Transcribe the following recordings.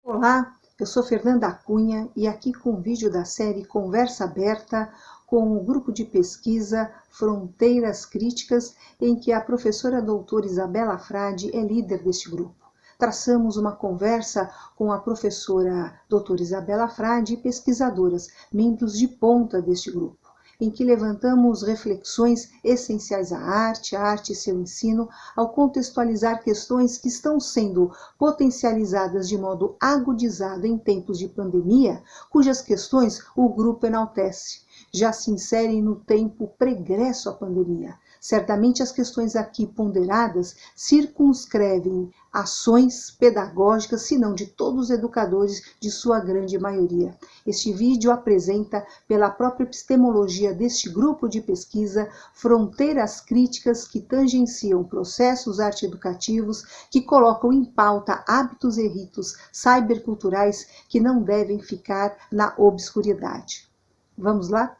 Olá, eu sou Fernanda Cunha e aqui com o vídeo da série Conversa Aberta com o grupo de pesquisa Fronteiras Críticas, em que a professora doutora Isabela Frade é líder deste grupo. Traçamos uma conversa com a professora doutora Isabela Frade e pesquisadoras, membros de ponta deste grupo, em que levantamos reflexões essenciais à arte e seu ensino, ao contextualizar questões que estão sendo potencializadas de modo agudizado em tempos de pandemia, cujas questões o grupo enaltece. Já se inserem no tempo pregresso à pandemia. Certamente as questões aqui ponderadas circunscrevem ações pedagógicas, se não de todos os educadores, de sua grande maioria. Este vídeo apresenta, pela própria epistemologia deste grupo de pesquisa, fronteiras críticas que tangenciam processos arte-educativos, que colocam em pauta hábitos e ritos cyberculturais que não devem ficar na obscuridade. Vamos lá?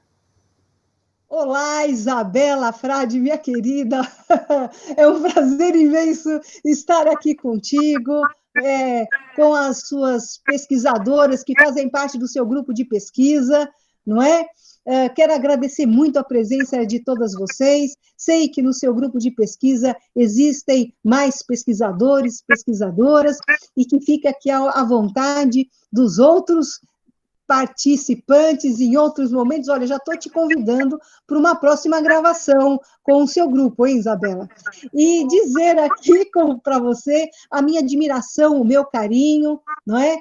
Olá, Isabela Frade, minha querida. É um prazer imenso estar aqui contigo, com as suas pesquisadoras que fazem parte do seu grupo de pesquisa, não é? Quero agradecer muito a presença de todas vocês. Sei que no seu grupo de pesquisa existem mais pesquisadores, pesquisadoras, e que fica aqui à vontade dos outros participantes em outros momentos. Olha, já estou te convidando para uma próxima gravação com o seu grupo, hein, Isabela? E dizer aqui para você a minha admiração, o meu carinho, não é?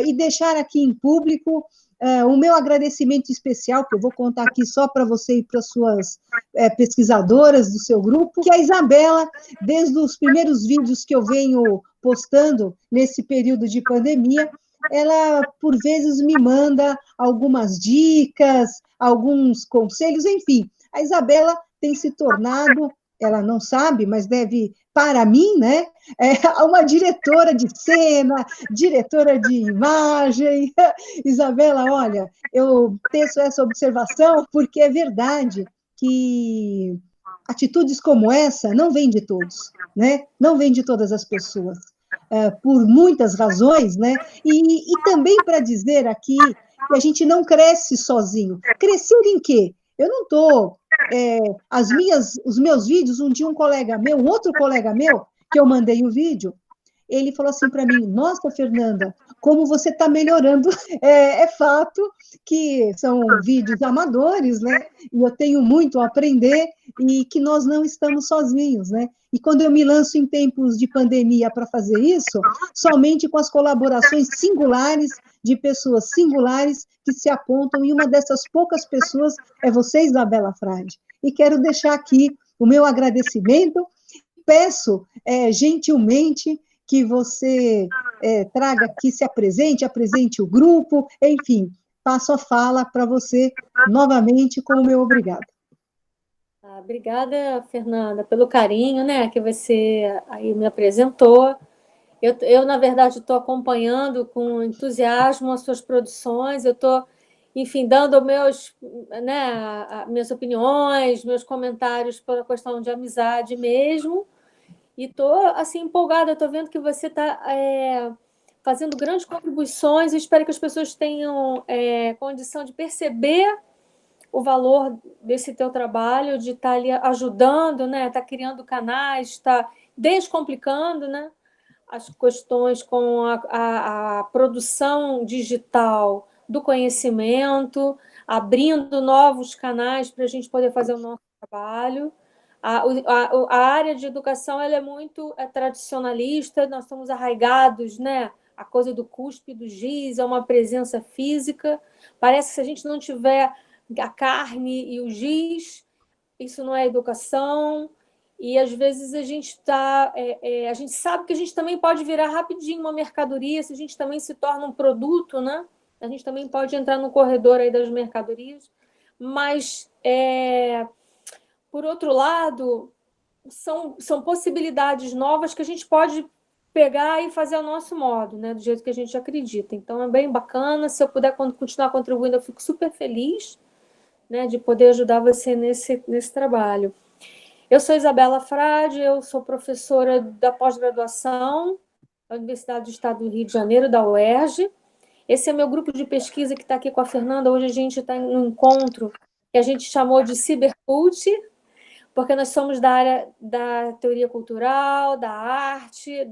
E deixar aqui em público o meu agradecimento especial, que eu vou contar aqui só para você e para as suas pesquisadoras do seu grupo, que a Isabela, desde os primeiros vídeos que eu venho postando nesse período de pandemia, ela, por vezes, me manda algumas dicas, alguns conselhos, enfim. A Isabela tem se tornado, ela não sabe, mas deve, para mim, né, uma diretora de cena, diretora de imagem. Isabela, olha, eu teço essa observação porque é verdade que atitudes como essa não vêm de todos, né? Não vêm de todas as pessoas. Por muitas razões, né? E também para dizer aqui que a gente não cresce sozinho. Crescer em quê? Eu não estou. Os meus vídeos, um dia um colega meu, um outro colega meu, que eu mandei o vídeo, ele falou assim para mim: Nossa, Fernanda, como você está melhorando. É fato que são vídeos amadores, né? E eu tenho muito a aprender e que nós não estamos sozinhos, né? E quando eu me lanço em tempos de pandemia para fazer isso, somente com as colaborações singulares de pessoas singulares que se apontam, e uma dessas poucas pessoas é você, Isabela Frade. E quero deixar aqui o meu agradecimento. Peço gentilmente que você traga aqui, se apresente o grupo, enfim, passo a fala para você novamente com o meu obrigado. Obrigada, Fernanda, pelo carinho, né, que você aí me apresentou. Eu na verdade, estou acompanhando com entusiasmo as suas produções, eu estou, enfim, dando minhas opiniões, meus comentários pela questão de amizade mesmo, e estou, assim, empolgada, estou vendo que você está fazendo grandes contribuições, e espero que as pessoas tenham condição de perceber o valor desse teu trabalho, de estar ali ajudando, né? Estar criando canais, estar descomplicando, né? As questões com a produção digital do conhecimento, abrindo novos canais para a gente poder fazer o nosso trabalho. A área de educação ela é muito tradicionalista, nós estamos arraigados, né? A coisa do cuspe, do giz, é uma presença física. Parece que se a gente não tiver a carne e o giz, isso não é educação. E às vezes a gente a gente sabe que a gente também pode virar rapidinho uma mercadoria, se a gente também se torna um produto, né? A gente também pode entrar no corredor aí das mercadorias, mas por outro lado, são possibilidades novas que a gente pode pegar e fazer ao nosso modo, né? Do jeito que a gente acredita. Então é bem bacana. Se eu puder continuar contribuindo, eu fico super feliz, né, de poder ajudar você nesse trabalho. Eu sou Isabela Frade, eu sou professora da pós-graduação da Universidade do Estado do Rio de Janeiro, da UERJ. Esse é meu grupo de pesquisa que está aqui com a Fernanda. Hoje a gente está em um encontro que a gente chamou de Cybercult, porque nós somos da área da teoria cultural, da arte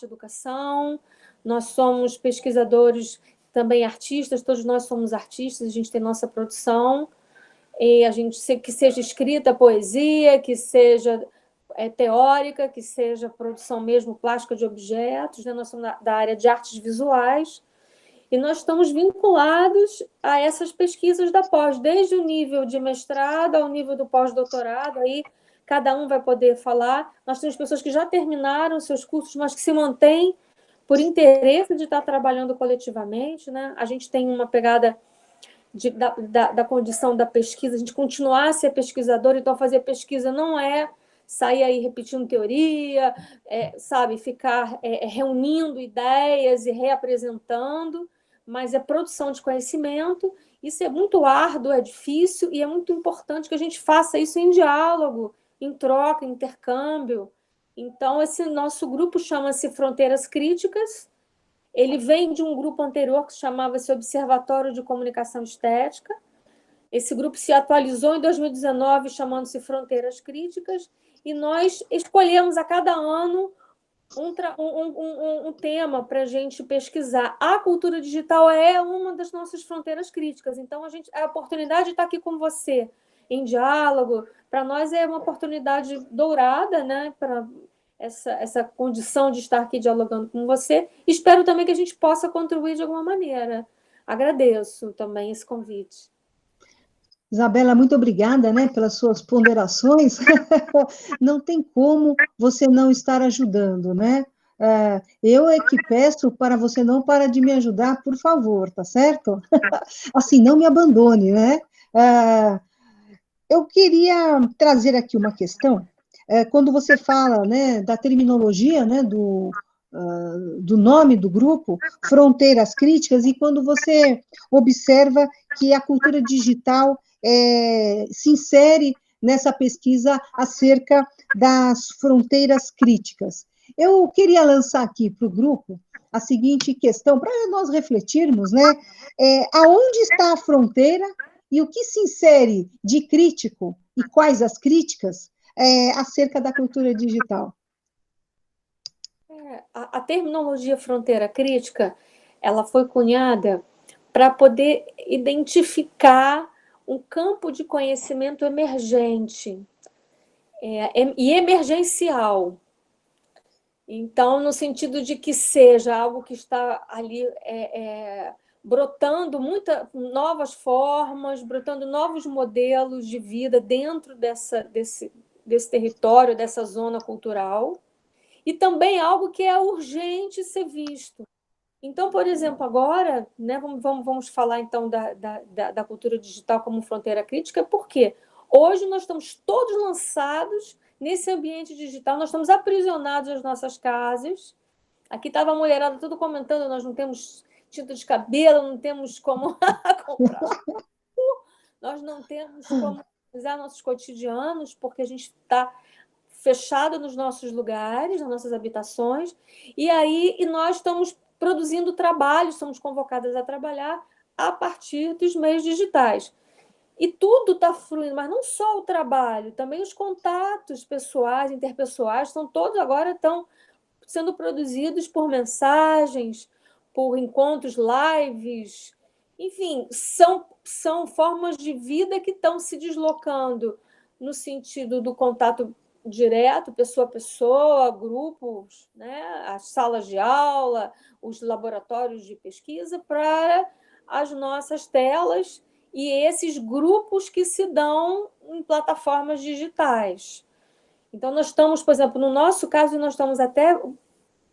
educação, nós somos pesquisadores, também artistas, todos nós somos artistas, a gente tem nossa produção, e a gente que seja escrita, poesia, que seja teórica, que seja produção mesmo plástica de objetos, né? Nós somos da área de artes visuais, e nós estamos vinculados a essas pesquisas da pós, desde o nível de mestrado ao nível do pós-doutorado, aí cada um vai poder falar. Nós temos pessoas que já terminaram seus cursos, mas que se mantêm por interesse de estar trabalhando coletivamente, né? A gente tem uma pegada da condição da pesquisa, a gente continuar a ser pesquisador, então fazer pesquisa não é sair aí repetindo teoria, sabe, ficar reunindo ideias e reapresentando, mas é produção de conhecimento. Isso é muito árduo, é difícil, e é muito importante que a gente faça isso em diálogo, em troca, em intercâmbio. Então, esse nosso grupo chama-se Fronteiras Críticas. Ele vem de um grupo anterior que chamava-se Observatório de Comunicação Estética. Esse grupo se atualizou em 2019, chamando-se Fronteiras Críticas, e nós escolhemos a cada ano um tema para a gente pesquisar. A cultura digital é uma das nossas fronteiras críticas, então a oportunidade de estar aqui com você em diálogo, para nós é uma oportunidade dourada, né, para essa condição de estar aqui dialogando com você. Espero também que a gente possa contribuir de alguma maneira. Agradeço também esse convite. Isabela, muito obrigada, né, pelas suas ponderações. Não tem como você não estar ajudando, né? Eu é que peço para você não parar de me ajudar, por favor, tá certo? Assim, não me abandone, né? Eu queria trazer aqui uma questão. Quando você fala, né, da terminologia, né, do nome do grupo, Fronteiras Críticas, e quando você observa que a cultura digital se insere nessa pesquisa acerca das fronteiras críticas. Eu queria lançar aqui para o grupo a seguinte questão, para nós refletirmos, né? Aonde está a fronteira e o que se insere de crítico e quais as críticas acerca da cultura digital? A terminologia fronteira crítica, ela foi cunhada para poder identificar um campo de conhecimento emergente e emergencial. Então, no sentido de que seja algo que está ali brotando novas formas, brotando novos modelos de vida dentro desse território, dessa zona cultural, e também algo que é urgente ser visto. Então, por exemplo, agora, né, vamos falar então da cultura digital como fronteira crítica, porque hoje nós estamos todos lançados nesse ambiente digital, nós estamos aprisionados às nossas casas. Aqui estava a mulherada tudo comentando, nós não temos tinta de cabelo, não temos como comprar, nós não temos como usar nossos cotidianos, porque a gente está fechado nos nossos lugares, nas nossas habitações, e nós estamos produzindo trabalho, somos convocadas a trabalhar a partir dos meios digitais. E tudo está fluindo, mas não só o trabalho, também os contatos pessoais, interpessoais, todos agora estão sendo produzidos por mensagens, por encontros, lives, enfim, são formas de vida que estão se deslocando no sentido do contato direto, pessoa a pessoa, grupos, né, as salas de aula, os laboratórios de pesquisa, para as nossas telas e esses grupos que se dão em plataformas digitais. Então, nós estamos, por exemplo, no nosso caso, nós estamos até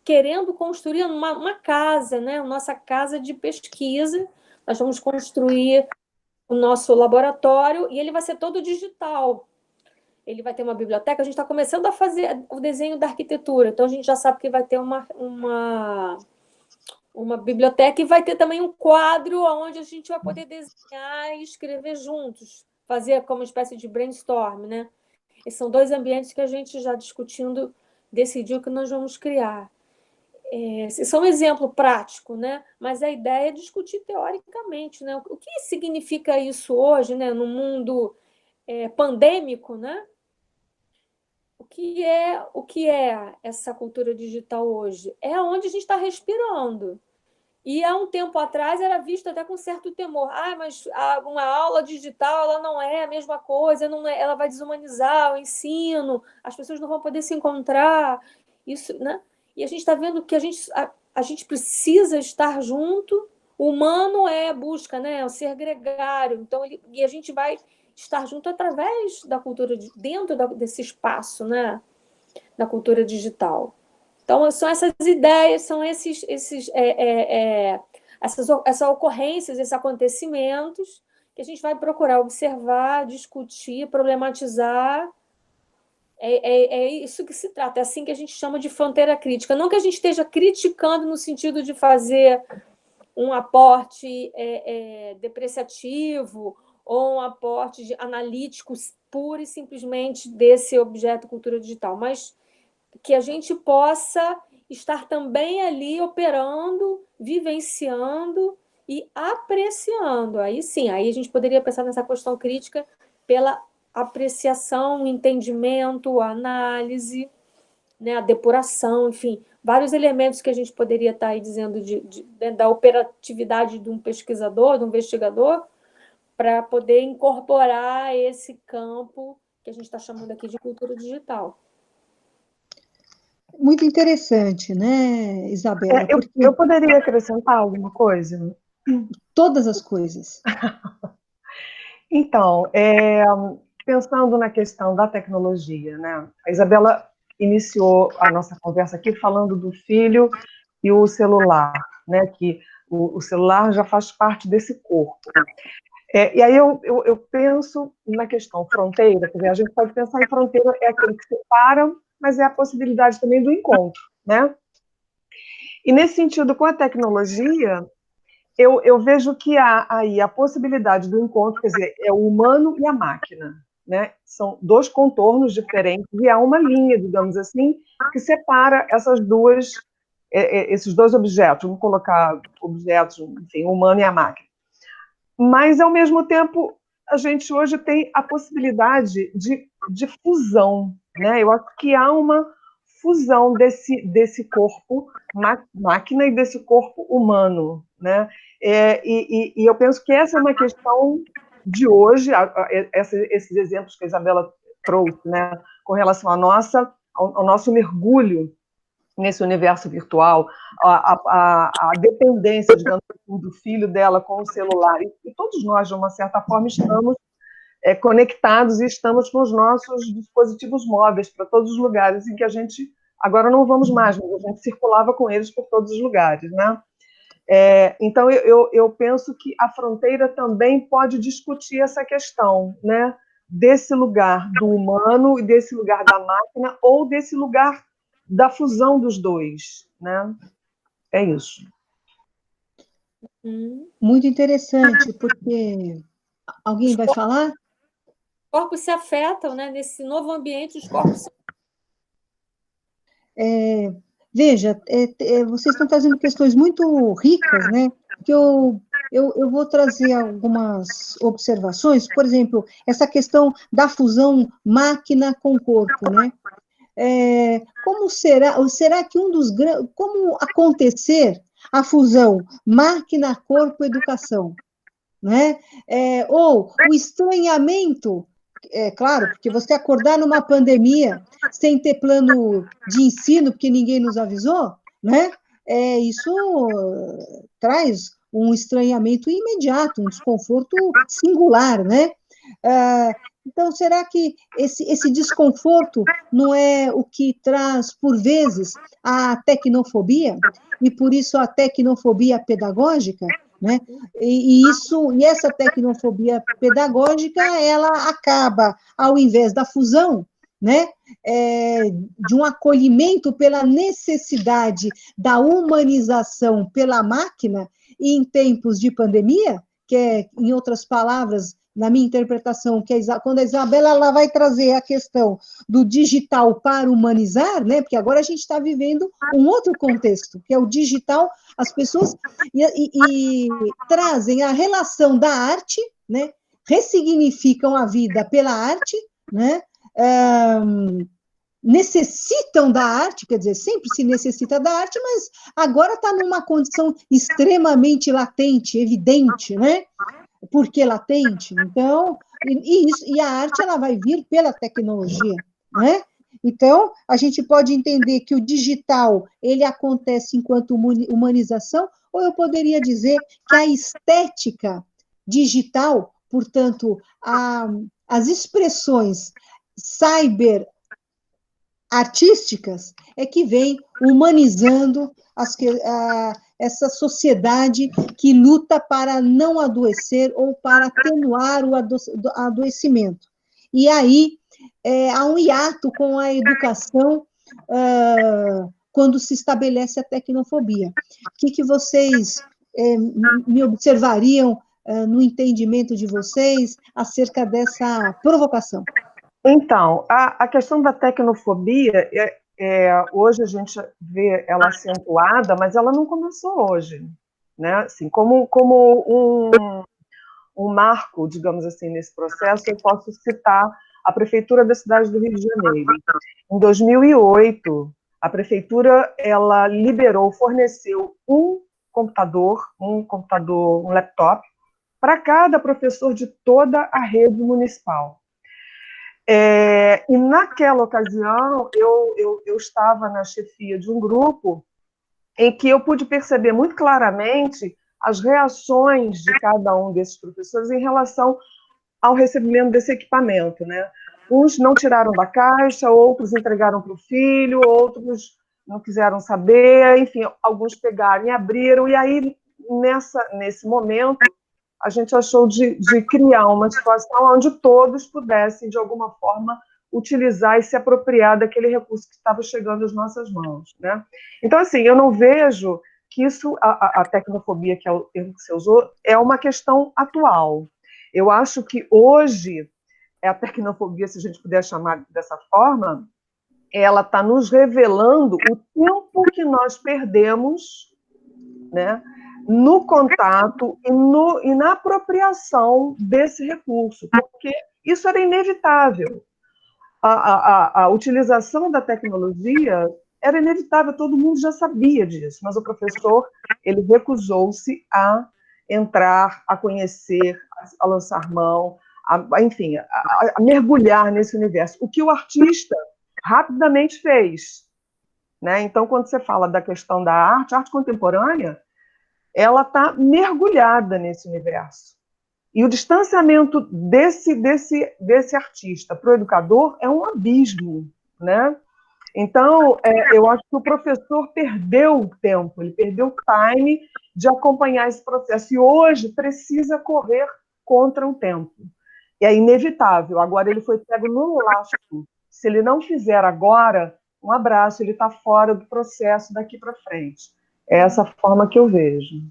querendo construir uma casa, né, a nossa casa de pesquisa. Nós vamos construir o nosso laboratório e ele vai ser todo digital. Ele vai ter uma biblioteca, a gente está começando a fazer o desenho da arquitetura, então a gente já sabe que vai ter uma biblioteca e vai ter também um quadro onde a gente vai poder desenhar e escrever juntos, fazer como uma espécie de brainstorm, né? Esses são dois ambientes que a gente já discutindo decidiu que nós vamos criar. Isso é um exemplo prático, né? Mas a ideia é discutir teoricamente, né? O que significa isso hoje, né? No mundo pandêmico, né? O que é essa cultura digital hoje? É onde a gente está respirando. E há um tempo atrás era visto até com certo temor. Mas uma aula digital ela não é a mesma coisa, não é, ela vai desumanizar o ensino, as pessoas não vão poder se encontrar. Isso, né? E a gente está vendo que a gente precisa estar junto. O humano busca, né? É o ser gregário. Então, e a gente vai estar junto através da cultura, dentro desse espaço, né? Da cultura digital. Então, são essas ideias, são essas ocorrências, esses acontecimentos que a gente vai procurar observar, discutir, problematizar. É isso que se trata, é assim que a gente chama de fronteira crítica. Não que a gente esteja criticando no sentido de fazer um aporte depreciativo ou um aporte analítico pura e simplesmente desse objeto cultura digital, mas que a gente possa estar também ali operando, vivenciando e apreciando. Aí sim, aí a gente poderia pensar nessa questão crítica pela apreciação, entendimento, análise, né, a depuração, enfim, vários elementos que a gente poderia estar aí dizendo da operatividade de um pesquisador, de um investigador, para poder incorporar esse campo que a gente está chamando aqui de cultura digital. Muito interessante, né, Isabela? Eu poderia acrescentar alguma coisa? Todas as coisas. Então, pensando na questão da tecnologia, né? A Isabela iniciou a nossa conversa aqui falando do filho e o celular, né? Que o celular já faz parte desse corpo. E aí eu penso na questão fronteira, quer dizer, a gente pode pensar em fronteira, é aquilo que separa, mas é a possibilidade também do encontro, né? E nesse sentido, com a tecnologia, eu vejo que há aí a possibilidade do encontro, quer dizer, é o humano e a máquina, né? São dois contornos diferentes e há uma linha, digamos assim, que separa esses dois objetos, vamos colocar objetos, enfim, o humano e a máquina. Mas, ao mesmo tempo, a gente hoje tem a possibilidade de fusão, né? Eu acho que há uma fusão desse corpo máquina e desse corpo humano, né? E eu penso que essa é uma questão de hoje, esses exemplos que a Isabela trouxe, né? Com relação ao nosso mergulho nesse universo virtual, a dependência, digamos, do filho dela com o celular, e todos nós, de uma certa forma, estamos conectados e estamos com os nossos dispositivos móveis para todos os lugares em que a gente, agora não vamos mais, mas a gente circulava com eles por todos os lugares, né? Então, eu penso que a fronteira também pode discutir essa questão, né? Desse lugar do humano e desse lugar da máquina, ou desse lugar da fusão dos dois, né? É isso. Muito interessante, porque alguém vai falar? Os corpos se afetam, né? Nesse novo ambiente, os corpos se Veja, vocês estão trazendo questões muito ricas, né? Que eu vou trazer algumas observações, por exemplo, essa questão da fusão máquina com corpo, né? Como será que como acontecer a fusão máquina, corpo, educação, né? Ou o estranhamento, claro, porque você acordar numa pandemia sem ter plano de ensino, porque ninguém nos avisou, né? Isso traz um estranhamento imediato, um desconforto singular, né? Então, será que esse desconforto não é o que traz, por vezes, a tecnofobia, e por isso a tecnofobia pedagógica, né? E essa tecnofobia pedagógica, ela acaba, ao invés da fusão, né, de um acolhimento pela necessidade da humanização pela máquina, e em tempos de pandemia, que é, em outras palavras, na minha interpretação, que quando a Isabela ela vai trazer a questão do digital para humanizar, né? Porque agora a gente está vivendo um outro contexto, que é o digital, as pessoas e trazem a relação da arte, né? Ressignificam a vida pela arte, né? Necessitam da arte, quer dizer, sempre se necessita da arte, mas agora está numa condição extremamente latente, evidente, né? Por que latente? Então, e a arte ela vai vir pela tecnologia, né? Então, a gente pode entender que o digital ele acontece enquanto humanização, ou eu poderia dizer que a estética digital, portanto, as expressões cyber artísticas é que vem humanizando essa sociedade que luta para não adoecer ou para atenuar o adoecimento. E aí há um hiato com a educação quando se estabelece a tecnofobia. O que vocês me observariam no entendimento de vocês acerca dessa provocação? Então, a questão da tecnofobia, hoje a gente vê ela acentuada, mas ela não começou hoje, né? Assim, como um marco, digamos assim, nesse processo, eu posso citar a Prefeitura da cidade do Rio de Janeiro. Em 2008, a Prefeitura ela forneceu um laptop, para cada professor de toda a rede municipal. E naquela ocasião, eu estava na chefia de um grupo em que eu pude perceber muito claramente as reações de cada um desses professores em relação ao recebimento desse equipamento, né? Uns não tiraram da caixa, outros entregaram para o filho, outros não quiseram saber, enfim, alguns pegaram e abriram, e aí, nesse momento, a gente achou de criar uma situação onde todos pudessem, de alguma forma, utilizar e se apropriar daquele recurso que estava chegando às nossas mãos, né? Então, assim, eu não vejo que isso, a tecnofobia, que é o termo que você usou, é uma questão atual. Eu acho que hoje, a tecnofobia, se a gente puder chamar dessa forma, ela está nos revelando o tempo que nós perdemos, né, no contato e na apropriação desse recurso, porque isso era inevitável. A utilização da tecnologia era inevitável, todo mundo já sabia disso, mas o professor ele recusou-se a entrar, a conhecer, a lançar mão, enfim, a mergulhar nesse universo. O que o artista rapidamente fez, né? Então, quando você fala da questão da arte, a arte contemporânea, ela está mergulhada nesse universo. E o distanciamento desse artista para o educador é um abismo, né? Então, eu acho que o professor perdeu o tempo, ele perdeu o time de acompanhar esse processo. E hoje precisa correr contra o tempo. E é inevitável. Agora ele foi pego no laço. Se ele não fizer agora, um abraço, ele está fora do processo daqui para frente. É essa forma que eu vejo.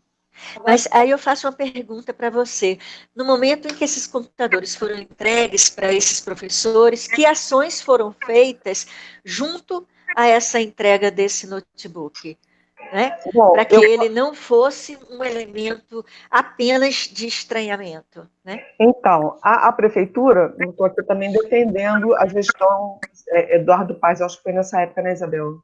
Mas aí eu faço uma pergunta para você. No momento em que esses computadores foram entregues para esses professores, que ações foram feitas junto a essa entrega desse notebook? Né? Para que ele não fosse um elemento apenas de estranhamento. Né? Então, a prefeitura, não estou aqui também defendendo a gestão Eduardo Paes, acho que foi nessa época, né, Isabel?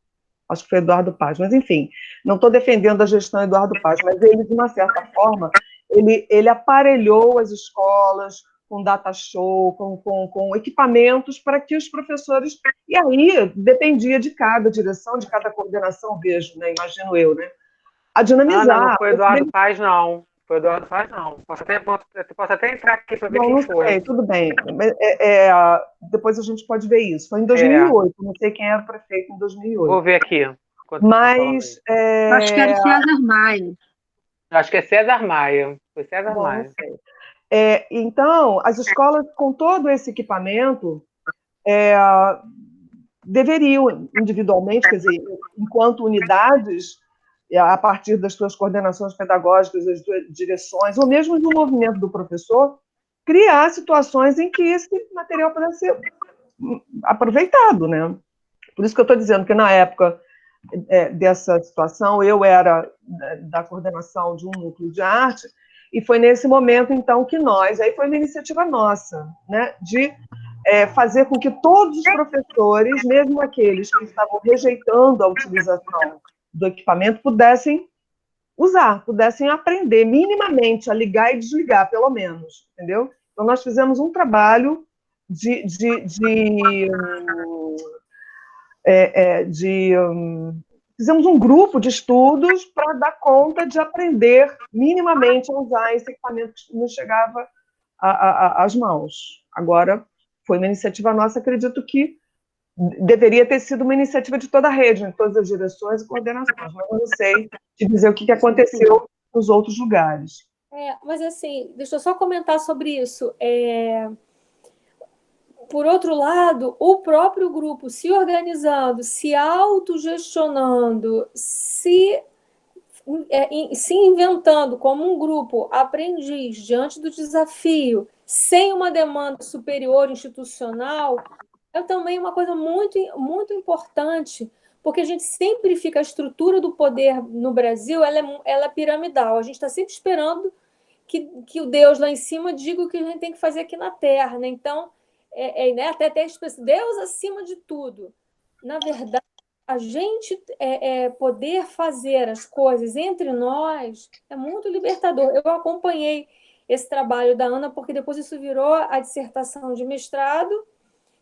Acho que foi Eduardo Paes, mas enfim, não estou defendendo a gestão Eduardo Paes, mas ele, de uma certa forma, ele aparelhou as escolas com data show, com equipamentos para que os professores... E aí dependia de cada direção, de cada coordenação, vejo, né, imagino eu, né, a dinamizar. Não foi Eduardo Paes, não. Foi Eduardo Paes, não. Posso até entrar aqui para ver quem foi. Sei, tudo bem. Depois a gente pode ver isso. Foi em 2008, não sei quem era o prefeito em 2008. Vou ver aqui. Mas... Acho que era César Maia. Acho que é César Maia. Foi César Maia. Não sei. Então, as escolas, com todo esse equipamento, deveriam, individualmente, quer dizer, enquanto unidades, a partir das suas coordenações pedagógicas, das suas direções, ou mesmo do movimento do professor, criar situações em que esse material pudesse ser aproveitado, né? Por isso que eu estou dizendo que na época dessa situação eu era da coordenação de um núcleo de arte e foi nesse momento então que aí foi uma iniciativa nossa, né, de fazer com que todos os professores, mesmo aqueles que estavam rejeitando a utilização do equipamento, pudessem usar, pudessem aprender minimamente a ligar e desligar, pelo menos, entendeu? Então, nós fizemos um trabalho fizemos um grupo de estudos para dar conta de aprender minimamente a usar esse equipamento que nos chegava às mãos. Agora, foi uma iniciativa nossa, acredito que deveria ter sido uma iniciativa de toda a rede, em todas as direções e coordenações, mas eu não sei te dizer o que aconteceu nos outros lugares. Mas assim, deixa eu só comentar sobre isso. Por outro lado, o próprio grupo se organizando, se autogestionando, se inventando como um grupo aprendiz diante do desafio, sem uma demanda superior institucional, é também uma coisa muito, muito importante, porque a gente sempre fica, a estrutura do poder no Brasil, ela é piramidal, a gente está sempre esperando que o Deus lá em cima diga o que a gente tem que fazer aqui na Terra, né? Então, né, até a expressão Deus acima de tudo. Na verdade, a gente poder fazer as coisas entre nós é muito libertador. Eu acompanhei esse trabalho da Ana, porque depois isso virou a dissertação de mestrado,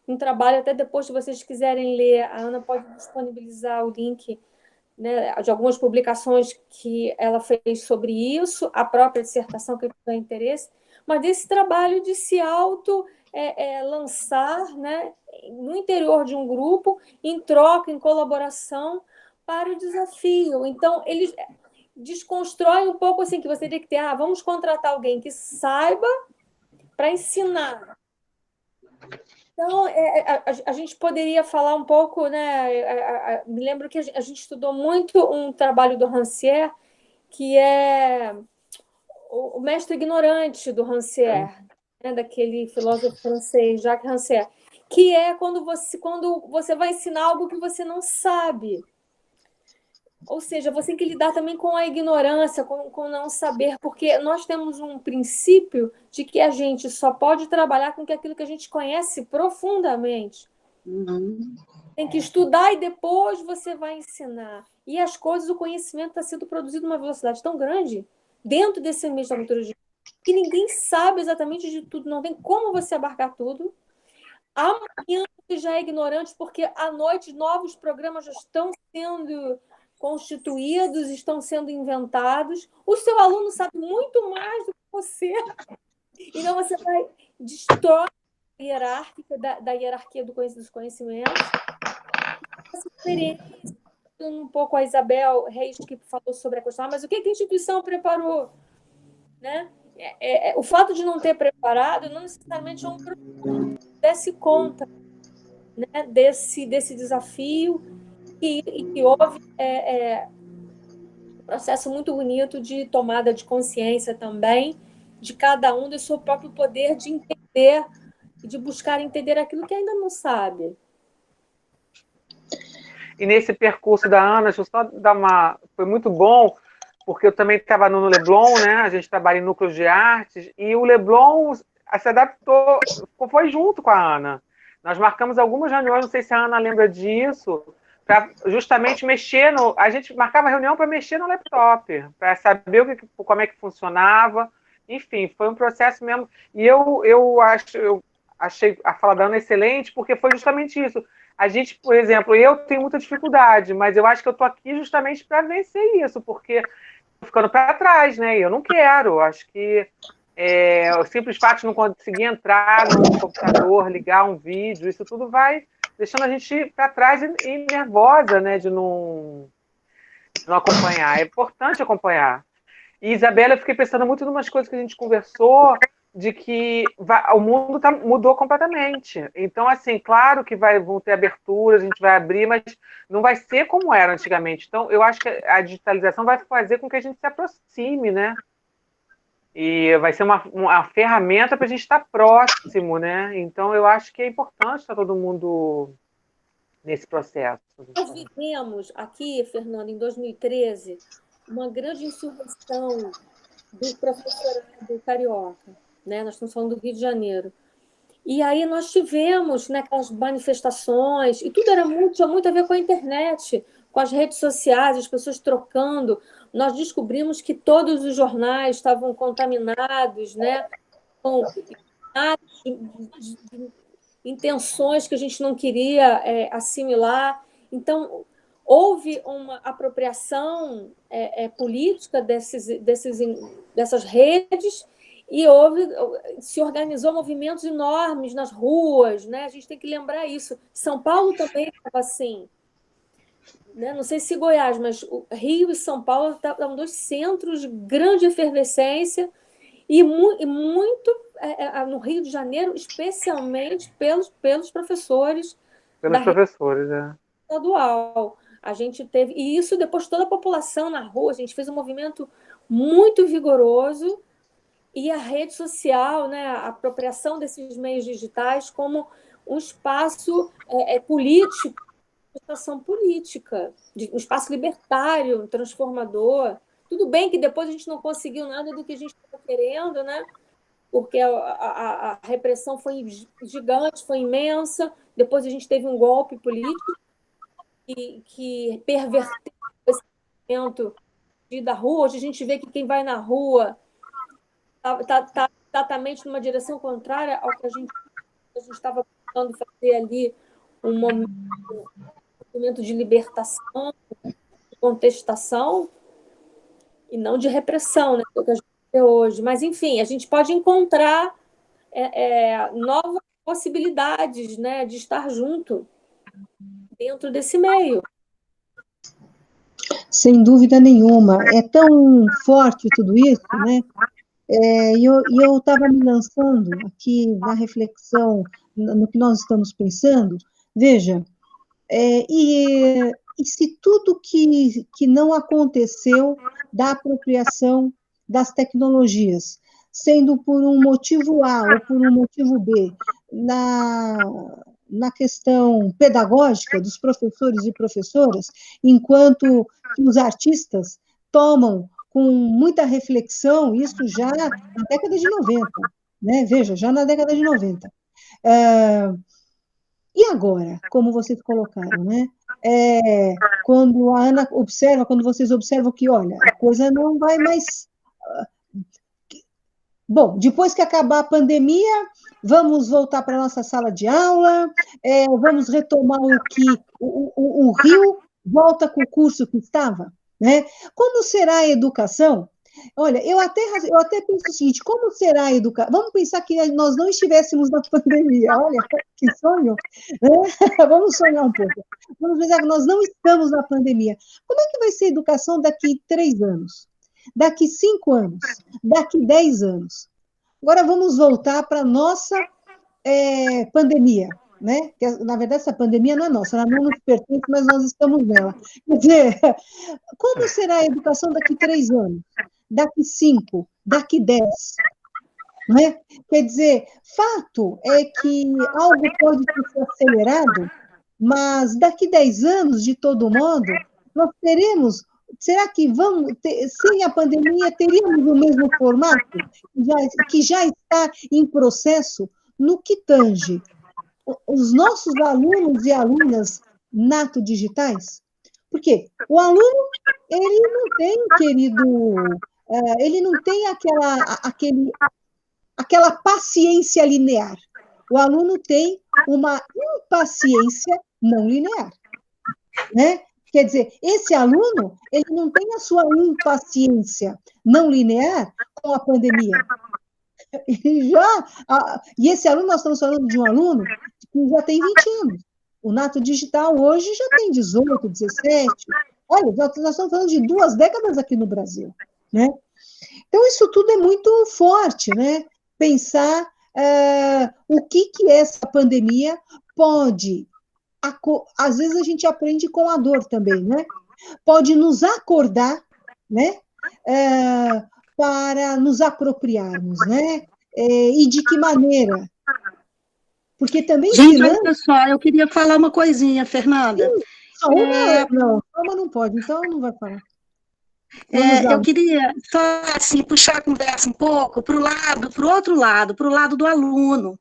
um trabalho, até depois, se vocês quiserem ler, a Ana pode disponibilizar o link, né, de algumas publicações que ela fez sobre isso, a própria dissertação que tem interesse, mas desse trabalho de se lançar, né, no interior de um grupo, em troca, em colaboração, para o desafio. Então, eles desconstroem um pouco assim, que você teria que ter, vamos contratar alguém que saiba para ensinar. Então, a gente poderia falar um pouco, né? Me lembro que a gente estudou muito um trabalho do Rancière, que é o Mestre Ignorante do Rancière, né, daquele filósofo francês, Jacques Rancière, que é quando você vai ensinar algo que você não sabe. Ou seja, você tem que lidar também com a ignorância, com não saber, porque nós temos um princípio de que a gente só pode trabalhar com aquilo que a gente conhece profundamente. Tem que estudar e depois você vai ensinar. E as coisas, o conhecimento está sendo produzido numa velocidade tão grande dentro desse ambiente da cultura digital que ninguém sabe exatamente de tudo, não tem como você abarcar tudo. Amanhã você já é ignorante, porque à noite novos programas já estão sendo constituídos, estão sendo inventados. O seu aluno sabe muito mais do que você. Então, você vai destruir a hierárquica da hierarquia dos conhecimentos. Essa experiência, um pouco a Isabel Reis, que falou sobre a questão, mas o que a instituição preparou? Né? O fato de não ter preparado não necessariamente é um problema, desse conta, né, desse desafio, e houve um processo muito bonito de tomada de consciência também, de cada um do seu próprio poder de entender, de buscar entender aquilo que ainda não sabe. E nesse percurso da Ana, deixa eu só dar foi muito bom, porque eu também estava no Leblon, né? A gente trabalha em núcleos de artes, e o Leblon se adaptou, foi junto com a Ana. Nós marcamos algumas reuniões, não sei se a Ana lembra disso, para justamente mexer a gente marcava reunião para mexer no laptop, para saber como é que funcionava. Enfim, foi um processo mesmo. E eu achei a fala da Ana excelente, porque foi justamente isso. A gente, por exemplo, eu tenho muita dificuldade, mas eu acho que eu estou aqui justamente para vencer isso, porque estou ficando para trás, né? E eu não quero. Acho que o simples fato de não conseguir entrar no computador, ligar um vídeo, isso tudo vai deixando a gente para trás e nervosa, né? De não acompanhar. É importante acompanhar. E, Isabela, eu fiquei pensando muito em umas coisas que a gente conversou, de que o mundo mudou completamente. Então, assim, claro que vão ter aberturas, a gente vai abrir, mas não vai ser como era antigamente. Então, eu acho que a digitalização vai fazer com que a gente se aproxime, né? E vai ser uma ferramenta para a gente estar próximo, né? Então, eu acho que é importante estar todo mundo nesse processo. Nós vivemos aqui, Fernando, em 2013, uma grande insurreição do professorado carioca, né? Nós estamos falando do Rio de Janeiro. E aí nós tivemos, né, aquelas manifestações, e tudo tinha muito a ver com a internet, com as redes sociais, as pessoas trocando. Nós descobrimos que todos os jornais estavam contaminados, né, com intenções que a gente não queria assimilar. Então, houve uma apropriação política dessas redes e se organizou movimentos enormes nas ruas, né? A gente tem que lembrar isso. São Paulo também estava assim, né? Não sei se Goiás, mas o Rio e São Paulo estavam dois centros de grande efervescência e muito no Rio de Janeiro, especialmente pelos professores Pelos professores, estadual. A gente teve, e isso depois toda a população na rua, a gente fez um movimento muito vigoroso, e a rede social, né, a apropriação desses meios digitais como um espaço político, manifestação política, um espaço libertário, transformador. Tudo bem que depois a gente não conseguiu nada do que a gente estava querendo, né? Porque a repressão foi gigante, foi imensa. Depois a gente teve um golpe político que perverteu esse movimento da rua. Hoje a gente vê que quem vai na rua está exatamente numa direção contrária ao que a gente estava tentando fazer ali, um movimento de libertação, de contestação, e não de repressão, né, que a gente vê hoje. Mas, enfim, a gente pode encontrar novas possibilidades, né, de estar junto dentro desse meio. Sem dúvida nenhuma. É tão forte tudo isso, né? E eu estava me lançando aqui na reflexão, no que nós estamos pensando. Veja, e se tudo que não aconteceu da apropriação das tecnologias, sendo por um motivo A ou por um motivo B, na questão pedagógica dos professores e professoras, enquanto que os artistas tomam com muita reflexão, isso já na década de 90, né? Veja, já na década de 90. E agora, como vocês colocaram, né? Quando a Ana observa, quando vocês observam que, olha, a coisa não vai mais. Bom, depois que acabar a pandemia, vamos voltar para a nossa sala de aula, vamos retomar o Rio volta com o curso que estava, né? Como será a educação? Olha, eu até penso o seguinte, como será a educação? Vamos pensar que nós não estivéssemos na pandemia, olha, que sonho, né? Vamos sonhar um pouco. Vamos pensar que nós não estamos na pandemia. Como é que vai ser a educação daqui 3 anos? Daqui 5 anos? Daqui 10 anos? Agora vamos voltar para a nossa pandemia, né? Que, na verdade, essa pandemia não é nossa, ela não nos pertence, mas nós estamos nela. Quer dizer, como será a educação daqui 3 anos? Daqui 5? Daqui 10? Né? Quer dizer, fato é que algo pode ser acelerado, mas daqui 10 anos, de todo modo, nós teremos. Será que sem a pandemia, teríamos o mesmo formato que já está em processo no que tange os nossos alunos e alunas nato-digitais? Porque o aluno, ele não tem, ele não tem aquela paciência linear. O aluno tem uma impaciência não linear, né? Quer dizer, esse aluno, ele não tem a sua impaciência não linear com a pandemia. E esse aluno, nós estamos falando de um aluno que já tem 20 anos. O Nato Digital hoje já tem 18, 17. Olha, nós estamos falando de 2 décadas aqui no Brasil, né? Então, isso tudo é muito forte, né? Pensar o que essa pandemia pode... Às vezes a gente aprende com a dor também, né? Pode nos acordar, né? para nos apropriarmos, né? E de que maneira? Porque também Gente, se olha lança... só, eu queria falar uma coisinha, Fernanda. Só uma? Não, só uma não pode, então não vai falar. Vamos lá. Eu queria só assim, puxar a conversa um pouco para o outro lado, para o lado do aluno,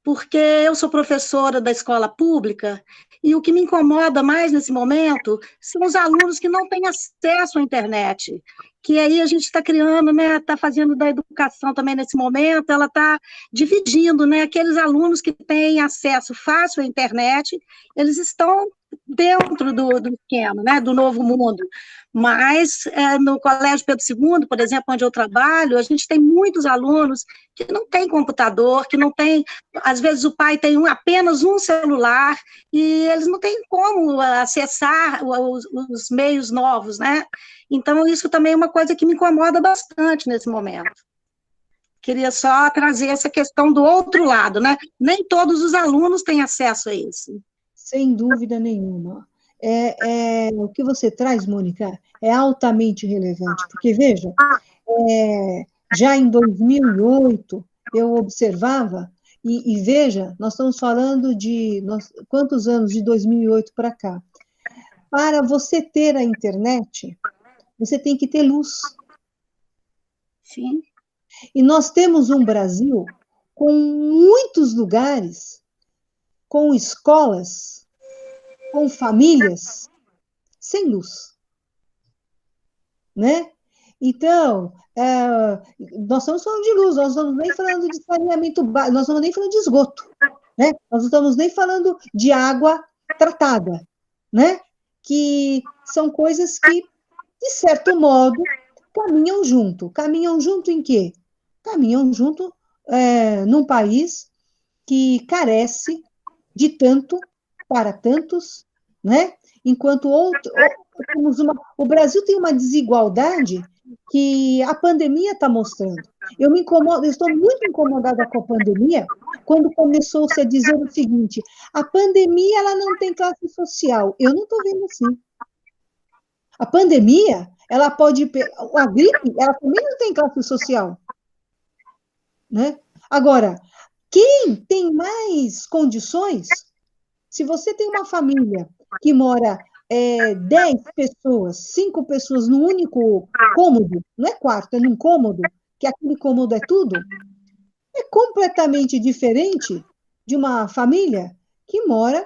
porque eu sou professora da escola pública e o que me incomoda mais nesse momento são os alunos que não têm acesso à internet, que aí a gente está criando, né, está fazendo da educação também nesse momento, ela está dividindo, né, aqueles alunos que têm acesso fácil à internet, eles estão dentro do esquema, né, do novo mundo. Mas no Colégio Pedro II, por exemplo, onde eu trabalho, a gente tem muitos alunos que não têm computador, que não têm, às vezes o pai tem apenas um celular, e eles não têm como acessar os meios novos, né? Então, isso também é uma coisa que me incomoda bastante nesse momento. Queria só trazer essa questão do outro lado, né? Nem todos os alunos têm acesso a isso. Sem dúvida nenhuma. O que você traz, Mônica, é altamente relevante, porque, veja, já em 2008, eu observava, e veja, nós estamos falando de quantos anos de 2008 para cá. Para você ter a internet, você tem que ter luz. Sim. E nós temos um Brasil com muitos lugares, com escolas, com famílias sem luz, né? Então, nós estamos falando de luz, nós não estamos nem falando de saneamento básico, nós não estamos nem falando de esgoto, né? Nós não estamos nem falando de água tratada, né? Que são coisas que, de certo modo, caminham junto. Caminham junto em quê? Caminham junto num país que carece de tanto para tantos, né? Enquanto o Brasil tem uma desigualdade que a pandemia está mostrando. Eu estou muito incomodada com a pandemia, quando começou-se a dizer o seguinte: a pandemia ela não tem classe social. Eu não estou vendo assim. A pandemia, ela pode. A gripe, ela também não tem classe social, né? Agora, quem tem mais condições, se você tem uma família que mora 10 pessoas, 5 pessoas num único cômodo, não é quarto, é num cômodo, que aquele cômodo é tudo, é completamente diferente de uma família que mora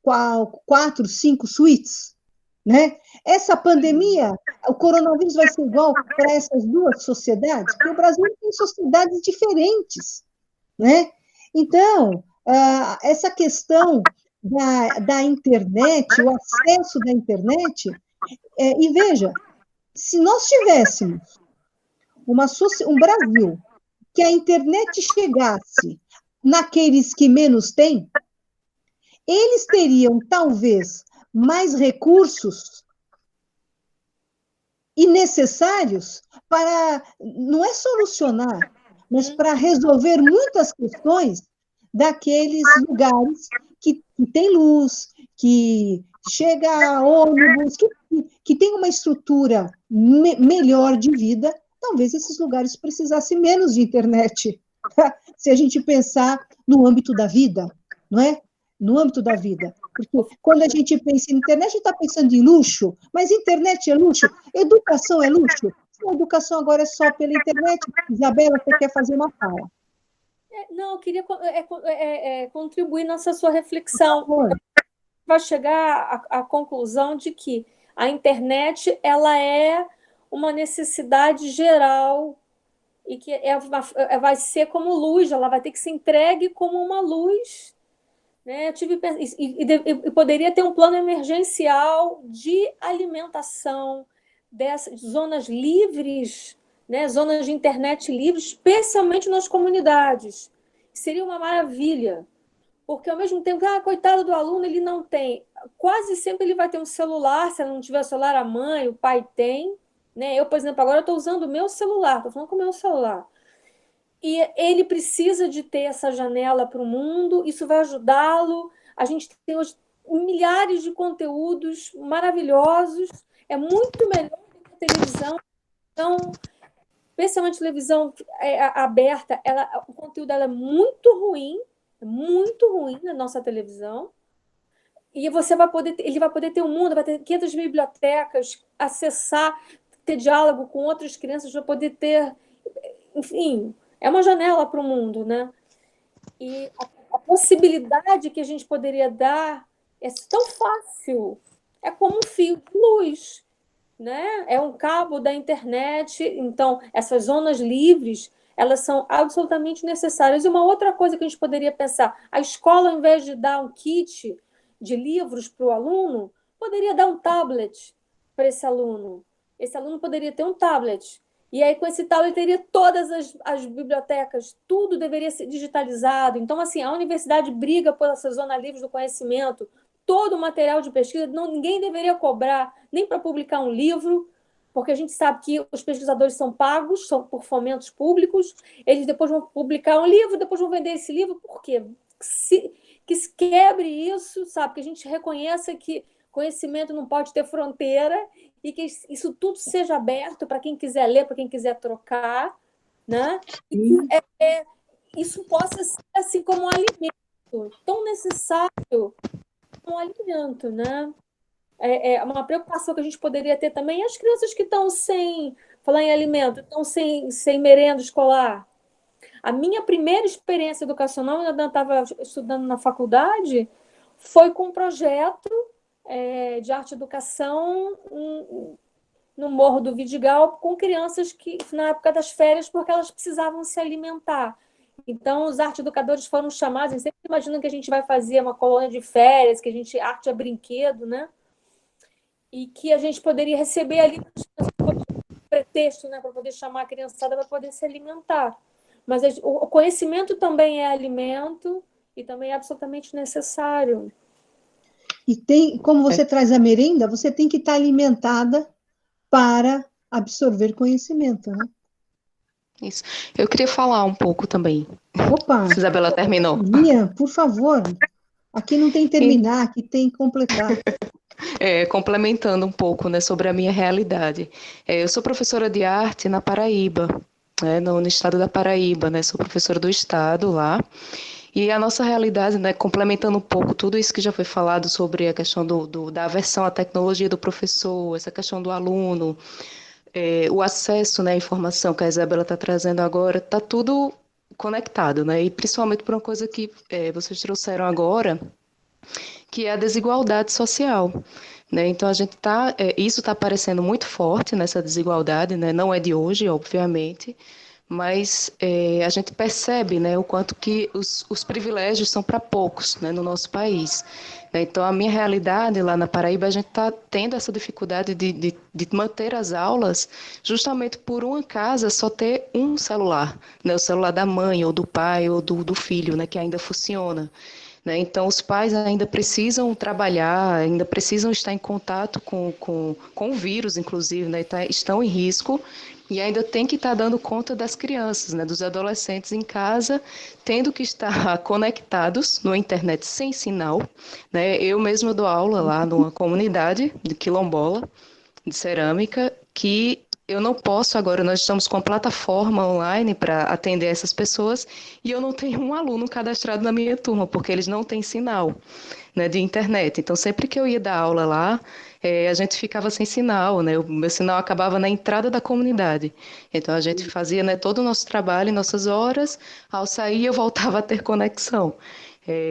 com 4, 5 suítes, né? Essa pandemia, o coronavírus vai ser igual para essas duas sociedades, porque o Brasil tem sociedades diferentes, né? Então, essa questão da internet, o acesso da internet, e veja, se nós tivéssemos um Brasil que a internet chegasse naqueles que menos têm, eles teriam, talvez, mais recursos e necessários para, não é solucionar, mas para resolver muitas questões daqueles lugares que tem luz, que chega ônibus, que tem uma estrutura melhor de vida. Talvez esses lugares precisassem menos de internet, se a gente pensar no âmbito da vida, não é? No âmbito da vida. Porque quando a gente pensa em internet, a gente está pensando em luxo, mas internet é luxo, educação é luxo. Se a educação agora é só pela internet, Isabela, você quer fazer uma fala? Não, eu queria contribuir nessa sua reflexão. Vai chegar à conclusão de que a internet ela é uma necessidade geral e que vai ser como luz, ela vai ter que ser entregue como uma luz. Né? E poderia ter um plano emergencial de alimentação dessas zonas livres, né? Zonas de internet livres, especialmente nas comunidades. Seria uma maravilha, porque ao mesmo tempo, coitado do aluno, ele não tem. Quase sempre ele vai ter um celular, se não tiver celular, a mãe, o pai tem. Né? Eu, por exemplo, agora estou usando o meu celular, estou falando com o meu celular. E ele precisa de ter essa janela para o mundo, isso vai ajudá-lo. A gente tem hoje milhares de conteúdos maravilhosos, é muito melhor do que a televisão. Então, especialmente televisão aberta, o conteúdo dela é muito ruim na nossa televisão. E ele vai poder ter um mundo, vai ter 500 bibliotecas, acessar, ter diálogo com outras crianças, vai poder ter, enfim, é uma janela para o mundo, né? E a possibilidade que a gente poderia dar é tão fácil, é como um fio de luz, né? É um cabo da internet. Então, essas zonas livres, elas são absolutamente necessárias. E uma outra coisa que a gente poderia pensar, a escola, ao invés de dar um kit de livros para o aluno, poderia dar um tablet para esse aluno. Esse aluno poderia ter um tablet. E aí, com esse tablet, teria todas as bibliotecas, tudo deveria ser digitalizado. Então, assim, a universidade briga por essa zona livre do conhecimento, todo o material de pesquisa, ninguém deveria cobrar nem para publicar um livro, porque a gente sabe que os pesquisadores são pagos, são por fomentos públicos, eles depois vão publicar um livro, depois vão vender esse livro, por quê? Que se quebre isso, sabe? Que a gente reconheça que conhecimento não pode ter fronteira e que isso tudo seja aberto para quem quiser ler, para quem quiser trocar, né? E que isso possa ser assim como um alimento tão necessário como um alimento, né? É uma preocupação que a gente poderia ter também. E as crianças que estão sem, falar em alimento, estão sem merenda escolar. A minha primeira experiência educacional, eu ainda estava estudando na faculdade, foi com um projeto de arte e educação no Morro do Vidigal, com crianças que, na época das férias, porque elas precisavam se alimentar. Então, os arte educadores foram chamados, sempre imaginam que a gente vai fazer uma colônia de férias, que arte é brinquedo, né? E que a gente poderia receber ali pretexto, né, para poder chamar a criançada para poder se alimentar. Mas o conhecimento também é alimento e também é absolutamente necessário. E como você traz a merenda, você tem que estar alimentada para absorver conhecimento, né? Isso. Eu queria falar um pouco também. Opa! Se Isabela terminou. Lia, por favor. Aqui não tem terminar, aqui tem completar. Complementando um pouco, né, sobre a minha realidade. Eu sou professora de arte na Paraíba, né, no estado da Paraíba, né, sou professora do estado lá. E a nossa realidade, né, complementando um pouco tudo isso que já foi falado sobre a questão da aversão à tecnologia do professor, essa questão do aluno, o acesso, né, à informação que a Isabela está trazendo agora, está tudo conectado, né, e principalmente por uma coisa que vocês trouxeram agora, que é a desigualdade social, né? Então a gente isso está aparecendo muito forte nessa desigualdade, né? Não é de hoje, obviamente, mas a gente percebe, né, o quanto que os privilégios são para poucos, né, no nosso país. Então, a minha realidade lá na Paraíba, a gente está tendo essa dificuldade de manter as aulas justamente por uma casa só ter um celular, né, o celular da mãe ou do pai ou do filho, né, que ainda funciona. Né? Então, os pais ainda precisam trabalhar, ainda precisam estar em contato com o vírus, inclusive, né? Estão em risco e ainda tem que estar dando conta das crianças, né? Dos adolescentes em casa, tendo que estar conectados na internet sem sinal. Né? Eu mesma dou aula lá numa comunidade de quilombola, de cerâmica, que eu não posso agora, nós estamos com a plataforma online para atender essas pessoas e eu não tenho um aluno cadastrado na minha turma, porque eles não têm sinal, né, de internet. Então, sempre que eu ia dar aula lá, a gente ficava sem sinal, né, o meu sinal acabava na entrada da comunidade. Então, a gente fazia, né, todo o nosso trabalho, nossas horas, ao sair eu voltava a ter conexão.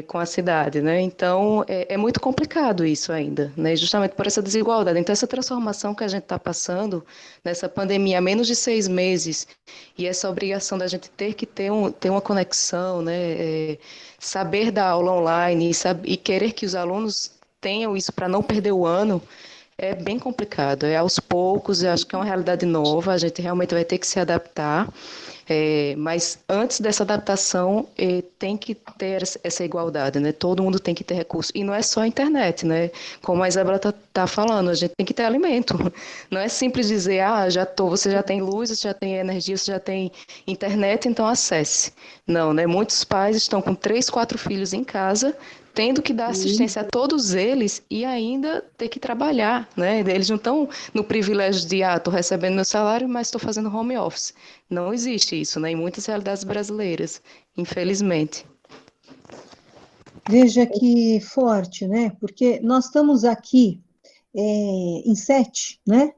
Com a cidade, né? Então é muito complicado isso ainda, né? Justamente por essa desigualdade. Então essa transformação que a gente está passando nessa pandemia há menos de 6 meses e essa obrigação da gente ter que ter uma conexão, né? Saber dar aula online e querer que os alunos tenham isso para não perder o ano é bem complicado. É aos poucos, eu acho que é uma realidade nova. A gente realmente vai ter que se adaptar. Mas antes dessa adaptação tem que ter essa igualdade, né? Todo mundo tem que ter recurso. E não é só a internet, né? Como a Isabela tá falando, a gente tem que ter alimento. Não é simples dizer, você já tem luz, você já tem energia, você já tem internet, então acesse. Não, né? Muitos pais estão com 3, 4 filhos em casa, tendo que dar assistência a todos eles e ainda ter que trabalhar, né? Eles não estão no privilégio de, estou recebendo meu salário, mas estou fazendo home office. Não existe isso, né? Em muitas realidades brasileiras, infelizmente. Veja que forte, né? Porque nós estamos aqui em 7, né?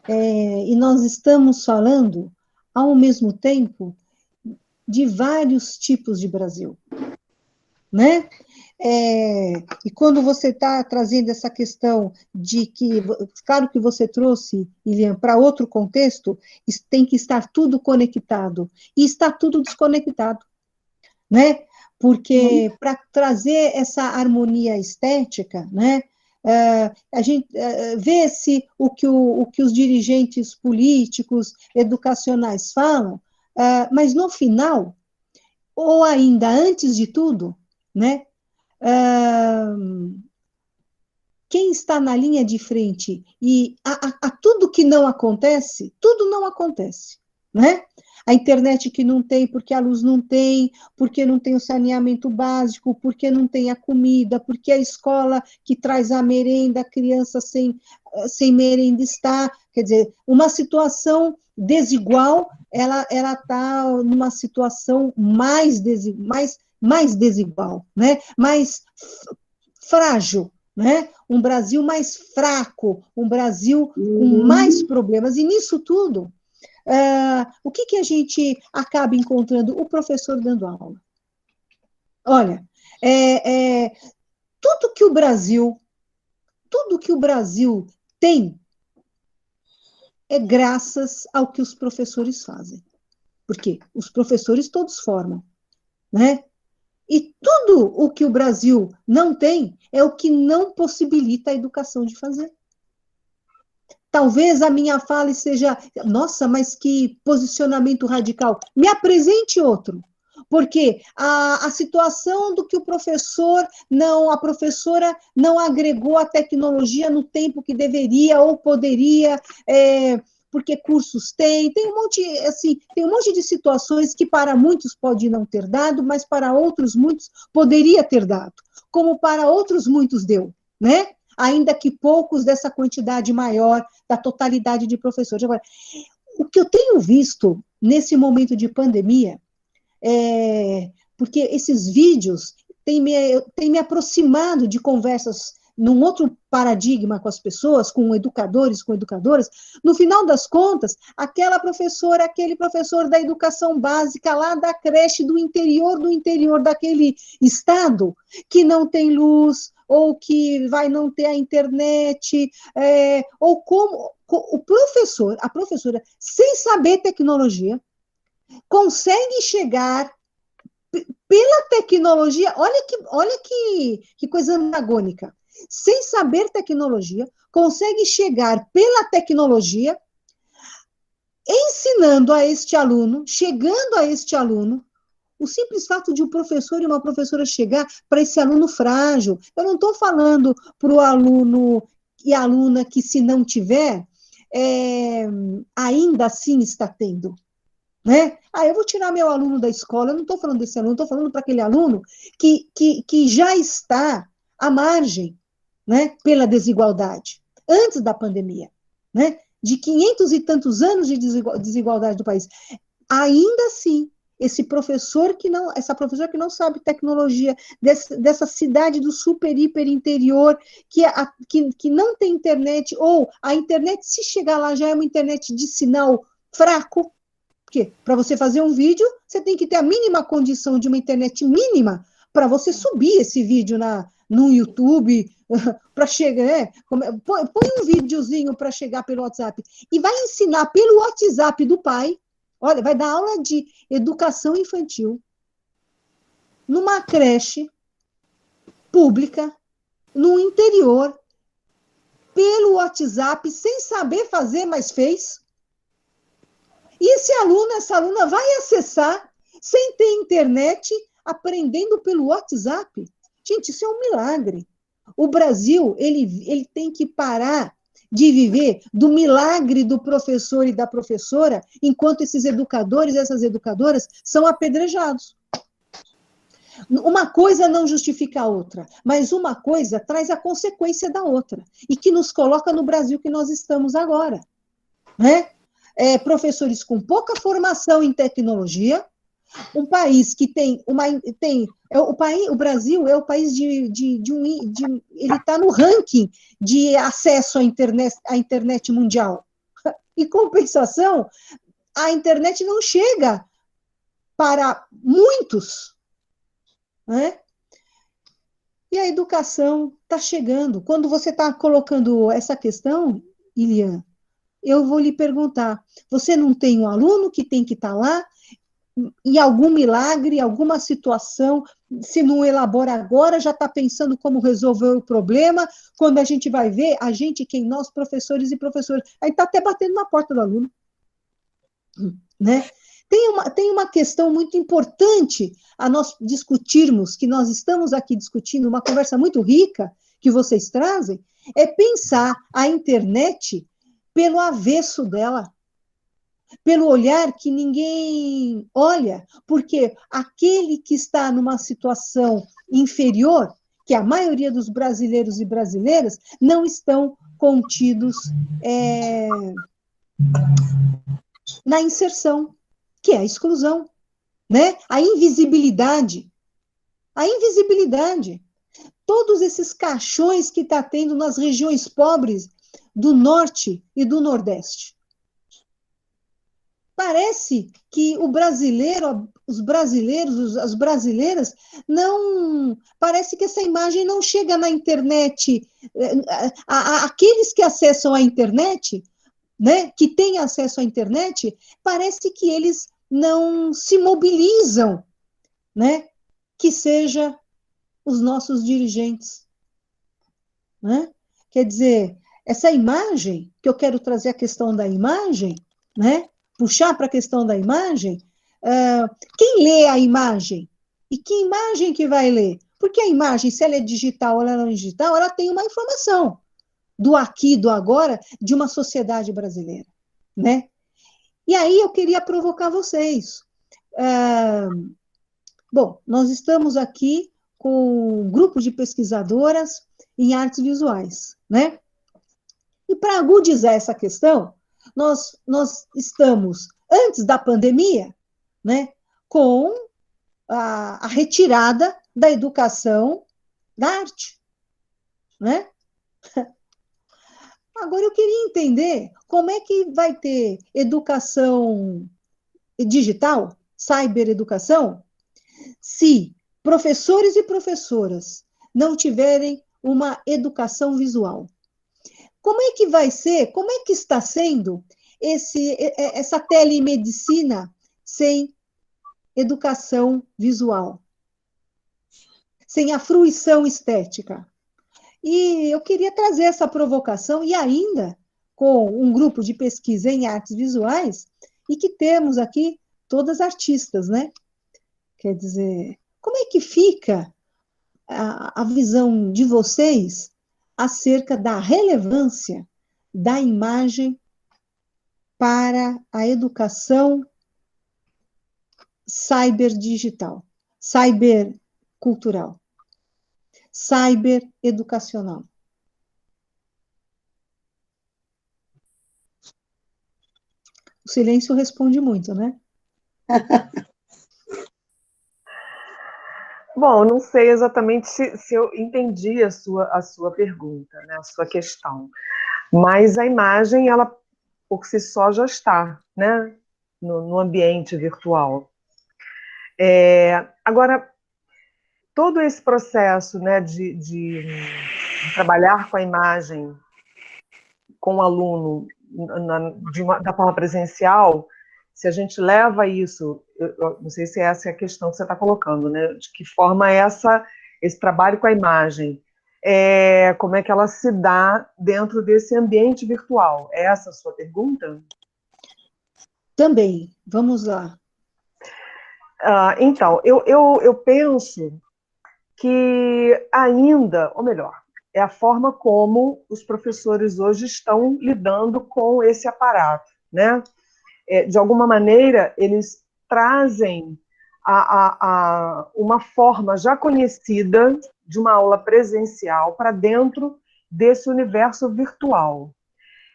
E nós estamos falando, ao mesmo tempo, de vários tipos de Brasil, né? E quando você está trazendo essa questão de que, claro que você trouxe, Ilian, para outro contexto, tem que estar tudo conectado, e está tudo desconectado, né? Porque para trazer essa harmonia estética, né? A gente vê-se o que os dirigentes políticos, educacionais falam, mas no final, ou ainda antes de tudo, né? Quem está na linha de frente e a tudo que não acontece, tudo não acontece, né? A internet que não tem, porque a luz não tem, porque não tem o saneamento básico, porque não tem a comida, porque a escola que traz a merenda, a criança sem merenda está, quer dizer, uma situação desigual, ela está numa situação mais desigual, né? Mais frágil, né? Um Brasil mais fraco, um Brasil com mais problemas, e nisso tudo, o que a gente acaba encontrando? O professor dando aula. Olha, tudo que o Brasil tem é graças ao que os professores fazem. Porque os professores todos formam, né? E tudo o que o Brasil não tem é o que não possibilita a educação de fazer. Talvez a minha fala seja, nossa, mas que posicionamento radical. Me apresente outro. Porque a situação do que a professora não agregou a tecnologia no tempo que deveria ou poderia, porque cursos tem um monte de situações que para muitos pode não ter dado, mas para outros muitos poderia ter dado, como para outros muitos deu, né? Ainda que poucos dessa quantidade maior da totalidade de professores. Agora, o que eu tenho visto nesse momento de pandemia, porque esses vídeos têm me aproximado de conversas num outro paradigma com as pessoas, com educadores, com educadoras, no final das contas, aquele professor da educação básica lá da creche do interior daquele estado, que não tem luz, ou que vai não ter a internet, ou como a professora, sem saber tecnologia, consegue chegar pela tecnologia, olha que coisa antagônica, sem saber tecnologia, consegue chegar pela tecnologia, ensinando a este aluno, chegando a este aluno, o simples fato de um professor e uma professora chegar para esse aluno frágil. Eu não estou falando para o aluno e aluna que, se não tiver, ainda assim está tendo. Né? Eu vou tirar meu aluno da escola, eu não estou falando desse aluno, estou falando para aquele aluno que já está à margem, né, pela desigualdade, antes da pandemia, né, de 500 e tantos anos de desigualdade do país. Ainda assim, essa professora que não sabe tecnologia, dessa cidade do super, hiper interior, que não tem internet, ou a internet, se chegar lá, já é uma internet de sinal fraco, porque para você fazer um vídeo, você tem que ter a mínima condição de uma internet mínima para você subir esse vídeo no YouTube, para chegar, põe um videozinho para chegar pelo WhatsApp, e vai ensinar pelo WhatsApp do pai. Olha, vai dar aula de educação infantil numa creche pública, no interior, pelo WhatsApp, sem saber fazer, mas fez. E essa aluna vai acessar, sem ter internet, aprendendo pelo WhatsApp. Gente, isso é um milagre. O Brasil, ele tem que parar de viver do milagre do professor e da professora, enquanto esses educadores e essas educadoras são apedrejados. Uma coisa não justifica a outra, mas uma coisa traz a consequência da outra, e que nos coloca no Brasil que nós estamos agora, né? Professores com pouca formação em tecnologia, um país que tem o Brasil é o país ele está no ranking de acesso à internet mundial. Em compensação, a internet não chega para muitos, né? E a educação está chegando. Quando você está colocando essa questão, Ilian, eu vou lhe perguntar, você não tem um aluno que tem que estar lá, e algum milagre, alguma situação, se não elabora agora, já está pensando como resolver o problema, quando a gente vai ver, nós, professores e professoras, aí está até batendo na porta do aluno, né? Tem uma questão muito importante a nós discutirmos, que nós estamos aqui discutindo, uma conversa muito rica que vocês trazem, é pensar a internet pelo avesso dela, pelo olhar que ninguém olha, porque aquele que está numa situação inferior, que a maioria dos brasileiros e brasileiras não estão contidos na inserção, que é a exclusão, né? A invisibilidade. A invisibilidade. Todos esses caixões que está tendo nas regiões pobres do Norte e do Nordeste. Parece que o brasileiro, os brasileiros, as brasileiras, não. Parece que essa imagem não chega na internet. Aqueles que acessam a internet, né, que têm acesso à internet, parece que eles não se mobilizam, né, que seja os nossos dirigentes, né? Quer dizer, essa imagem, que eu quero trazer a questão da imagem, né, puxar para a questão da imagem, quem lê a imagem? E que imagem que vai ler? Porque a imagem, se ela é digital ou ela não é digital, ela tem uma informação do aqui, do agora, de uma sociedade brasileira, né? E aí eu queria provocar vocês. Bom, nós estamos aqui com um grupo de pesquisadoras em artes visuais, né? E para agudizar essa questão, nós estamos, antes da pandemia, né, com a retirada da educação da arte, né? Agora, eu queria entender como é que vai ter educação digital, cybereducação, se professores e professoras não tiverem uma educação visual. Como é que vai ser, como é que está sendo essa telemedicina sem educação visual, sem a fruição estética? E eu queria trazer essa provocação, e ainda com um grupo de pesquisa em artes visuais, e que temos aqui todas artistas, né? Quer dizer, como é que fica a visão de vocês acerca da relevância da imagem para a educação cyberdigital, cybercultural, cybereducacional? O silêncio responde muito, né? Bom, não sei exatamente se eu entendi a sua pergunta, né, a sua questão, mas a imagem, ela por si só já está, né, no ambiente virtual. Agora, todo esse processo, né, de trabalhar com a imagem com o aluno da forma presencial, se a gente leva isso, eu não sei se essa é a questão que você está colocando, né? De que forma esse trabalho com a imagem, como é que ela se dá dentro desse ambiente virtual? É essa a sua pergunta? Também, vamos lá. Então, eu penso que ainda, ou melhor, é a forma como os professores hoje estão lidando com esse aparato, né? De alguma maneira, eles trazem uma forma já conhecida de uma aula presencial para dentro desse universo virtual.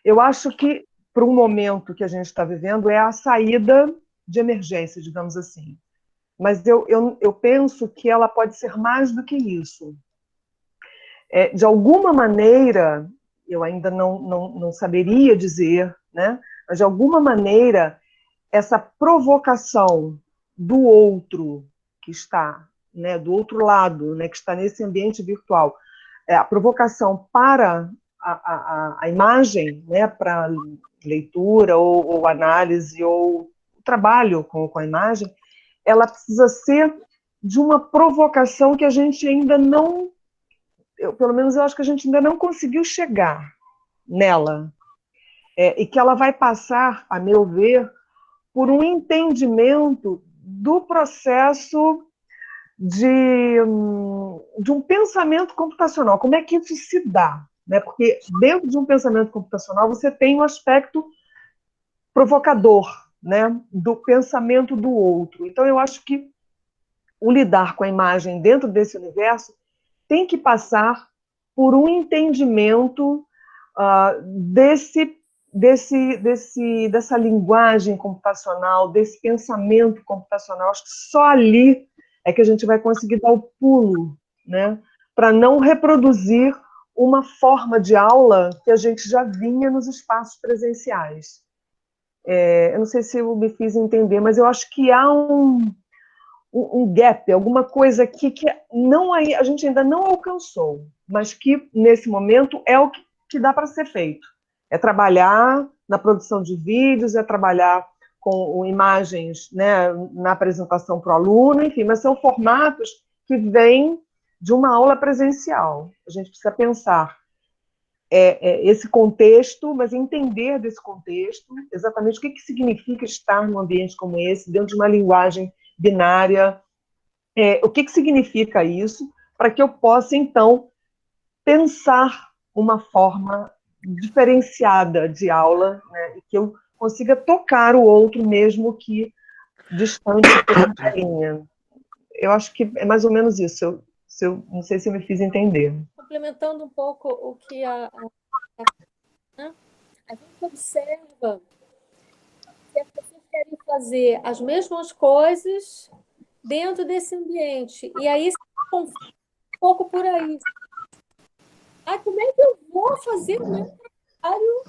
Eu acho que, para o momento que a gente está vivendo, é a saída de emergência, digamos assim. Mas eu penso que ela pode ser mais do que isso. De alguma maneira, eu ainda não saberia dizer, né? Mas de alguma maneira, essa provocação do outro que está, né, do outro lado, né, que está nesse ambiente virtual, a provocação para a imagem, né, para leitura ou análise ou trabalho com a imagem, ela precisa ser de uma provocação que a gente ainda não, pelo menos eu acho que a gente ainda não conseguiu chegar nela, e que ela vai passar, a meu ver, por um entendimento do processo de um pensamento computacional. Como é que isso se dá? Né? Porque dentro de um pensamento computacional você tem um aspecto provocador, né, do pensamento do outro. Então eu acho que o lidar com a imagem dentro desse universo tem que passar por um entendimento dessa linguagem computacional, desse pensamento computacional. Acho que só ali é que a gente vai conseguir dar o pulo, né, para não reproduzir uma forma de aula que a gente já vinha nos espaços presenciais. Eu não sei se eu me fiz entender, mas eu acho que há um gap, alguma coisa aqui que a gente ainda não alcançou, mas que, nesse momento, é o que dá para ser feito. É trabalhar na produção de vídeos, é trabalhar com imagens, né, na apresentação para o aluno, enfim, mas são formatos que vêm de uma aula presencial. A gente precisa pensar esse contexto, mas entender desse contexto, exatamente o que significa estar num ambiente como esse, dentro de uma linguagem binária, o que significa isso, para que eu possa, então, pensar uma forma diferenciada de aula, né, e que eu consiga tocar o outro, mesmo que distante por uma linha. Eu acho que é mais ou menos isso. Não sei se eu me fiz entender. Complementando um pouco o que né? A gente observa que as pessoas querem fazer as mesmas coisas dentro desse ambiente. E aí se confunda um pouco por aí. Como é que eu vou fazer o meu trabalho?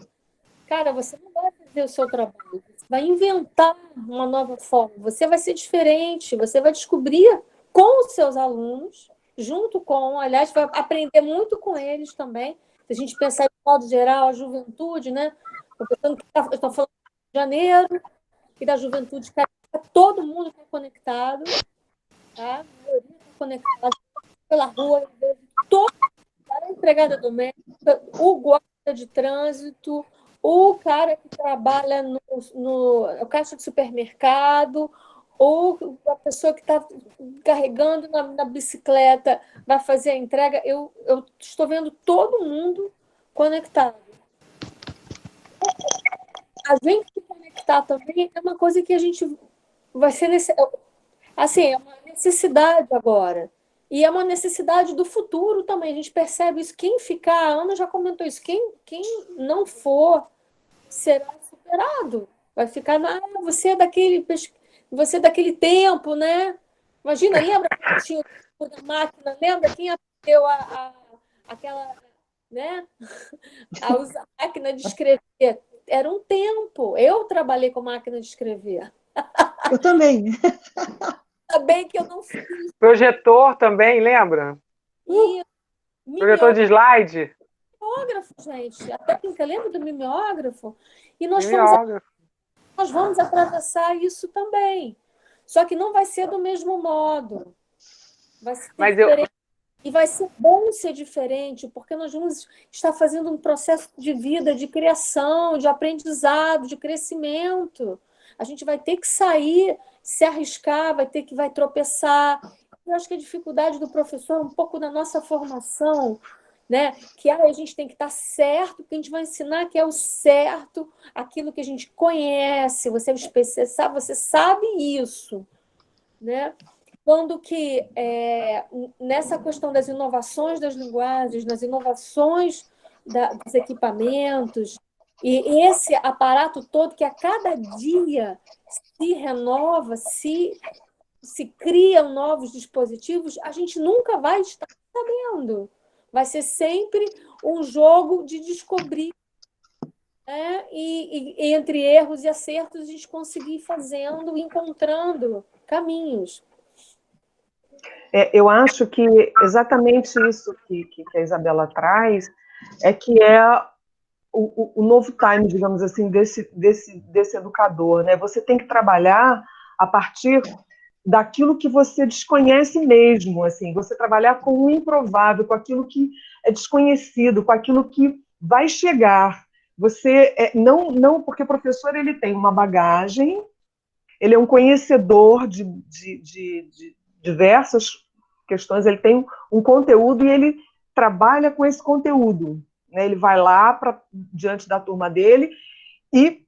Cara, você não vai fazer o seu trabalho. Você vai inventar uma nova forma. Você vai ser diferente. Você vai descobrir com os seus alunos, junto com, aliás, vai aprender muito com eles também. Se a gente pensar de modo geral, a juventude, né? Eu estou falando de janeiro e da juventude, todo mundo está conectado, tá? A maioria está conectada pela rua, todo a empregada doméstica, o guarda de trânsito, o cara que trabalha no caixa de supermercado, ou a pessoa que está carregando na bicicleta vai fazer a entrega. Eu estou vendo todo mundo conectado. A gente se conectar também é uma coisa que a gente vai ser assim, é uma necessidade agora. E é uma necessidade do futuro também. A gente percebe isso. Quem ficar, a Ana já comentou isso, quem não for, será superado. Vai ficar, você é daquele tempo, né? Imagina, lembra que tinha o da máquina? Lembra quem aprendeu aquela, né? A usar a máquina de escrever? Era um tempo. Eu trabalhei com máquina de escrever. Eu também. Ainda bem que eu não fiz. Projetor também, lembra? Projetor de slide. Mimeógrafo, gente. A técnica, lembra do mimeógrafo? E nós vamos atravessar isso também. Só que não vai ser do mesmo modo. Vai ser diferente. E vai ser bom ser diferente, porque nós vamos estar fazendo um processo de vida, de criação, de aprendizado, de crescimento. A gente vai ter que sair, se arriscar, vai tropeçar. Eu acho que a dificuldade do professor é um pouco da nossa formação, né? Que a gente tem que estar certo, porque a gente vai ensinar que é o certo, aquilo que a gente conhece, você sabe isso. né? Quando que, nessa questão das inovações das linguagens, nas inovações dos equipamentos, e esse aparato todo que a cada dia se renova, se criam novos dispositivos, a gente nunca vai estar sabendo. Vai ser sempre um jogo de descobrir, né? E entre erros e acertos, a gente conseguir fazendo, encontrando caminhos. Eu acho que exatamente isso que a Isabela traz é que o novo time, digamos assim, desse educador, né? Você tem que trabalhar a partir daquilo que você desconhece mesmo, assim, você trabalhar com o improvável, com aquilo que é desconhecido, com aquilo que vai chegar. Você não, porque o professor ele tem uma bagagem, ele é um conhecedor de diversas questões, ele tem um conteúdo e ele trabalha com esse conteúdo, né? Ele vai lá diante da turma dele e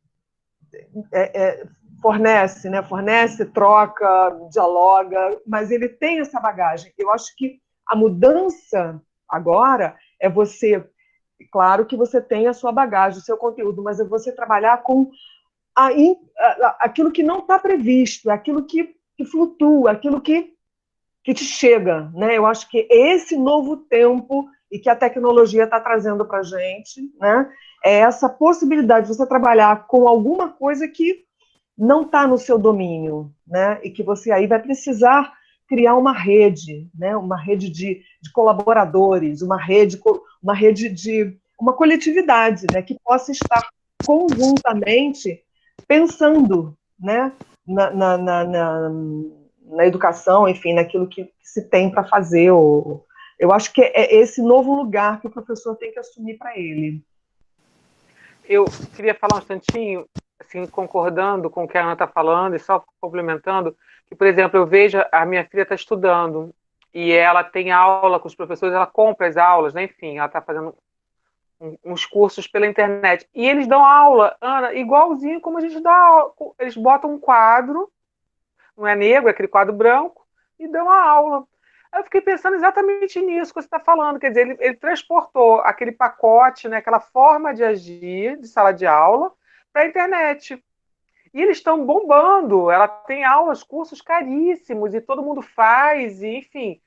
fornece, né? Fornece, troca, dialoga, mas ele tem essa bagagem. Eu acho que a mudança agora é você, claro que você tem a sua bagagem, o seu conteúdo, mas é você trabalhar com aquilo que não está previsto, aquilo que flutua, aquilo que te chega, né? Eu acho que esse novo tempo e que a tecnologia está trazendo para a gente, né? É essa possibilidade de você trabalhar com alguma coisa que não está no seu domínio, né? E que você aí vai precisar criar uma rede, né? Uma rede de colaboradores, uma rede de uma coletividade, né? Que possa estar conjuntamente pensando, né? Na educação, enfim, naquilo que se tem para fazer. Eu acho que é esse novo lugar que o professor tem que assumir para ele. Eu queria falar um instantinho, assim, concordando com o que a Ana está falando e só complementando, que, por exemplo, eu vejo a minha filha está estudando e ela tem aula com os professores, ela compra as aulas, né? Enfim, ela está fazendo uns cursos pela internet. E eles dão aula, Ana, igualzinho como a gente dá aula. Eles botam um quadro, não é negro, é aquele quadro branco, e dão a aula. Aí eu fiquei pensando exatamente nisso que você está falando, quer dizer, ele transportou aquele pacote, né, aquela forma de agir de sala de aula para a internet. E eles estão bombando, ela tem aulas, cursos caríssimos, e todo mundo faz, e, enfim,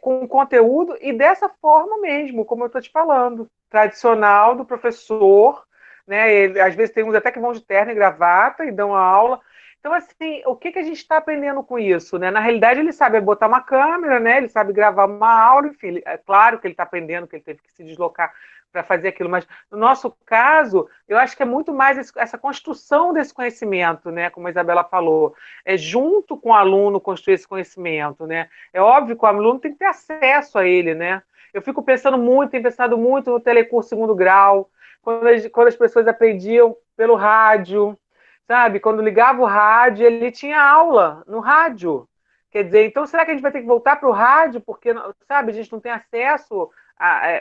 com conteúdo, e dessa forma mesmo, como eu estou te falando, tradicional do professor, né? Às vezes tem uns até que vão de terno e gravata e dão a aula. Então, assim, o que a gente está aprendendo com isso, né? Na realidade, ele sabe botar uma câmera, né? Ele sabe gravar uma aula, enfim, é claro que ele está aprendendo, que ele teve que se deslocar para fazer aquilo, mas no nosso caso, eu acho que é muito mais essa construção desse conhecimento, né? Como a Isabela falou, é junto com o aluno construir esse conhecimento, né? É óbvio que o aluno tem que ter acesso a ele, né? Eu fico pensando muito, tenho pensado muito no telecurso segundo grau, quando as pessoas aprendiam pelo rádio, sabe? Quando ligava o rádio, ele tinha aula no rádio. Quer dizer, então será que a gente vai ter que voltar para o rádio? Porque, sabe, a gente não tem acesso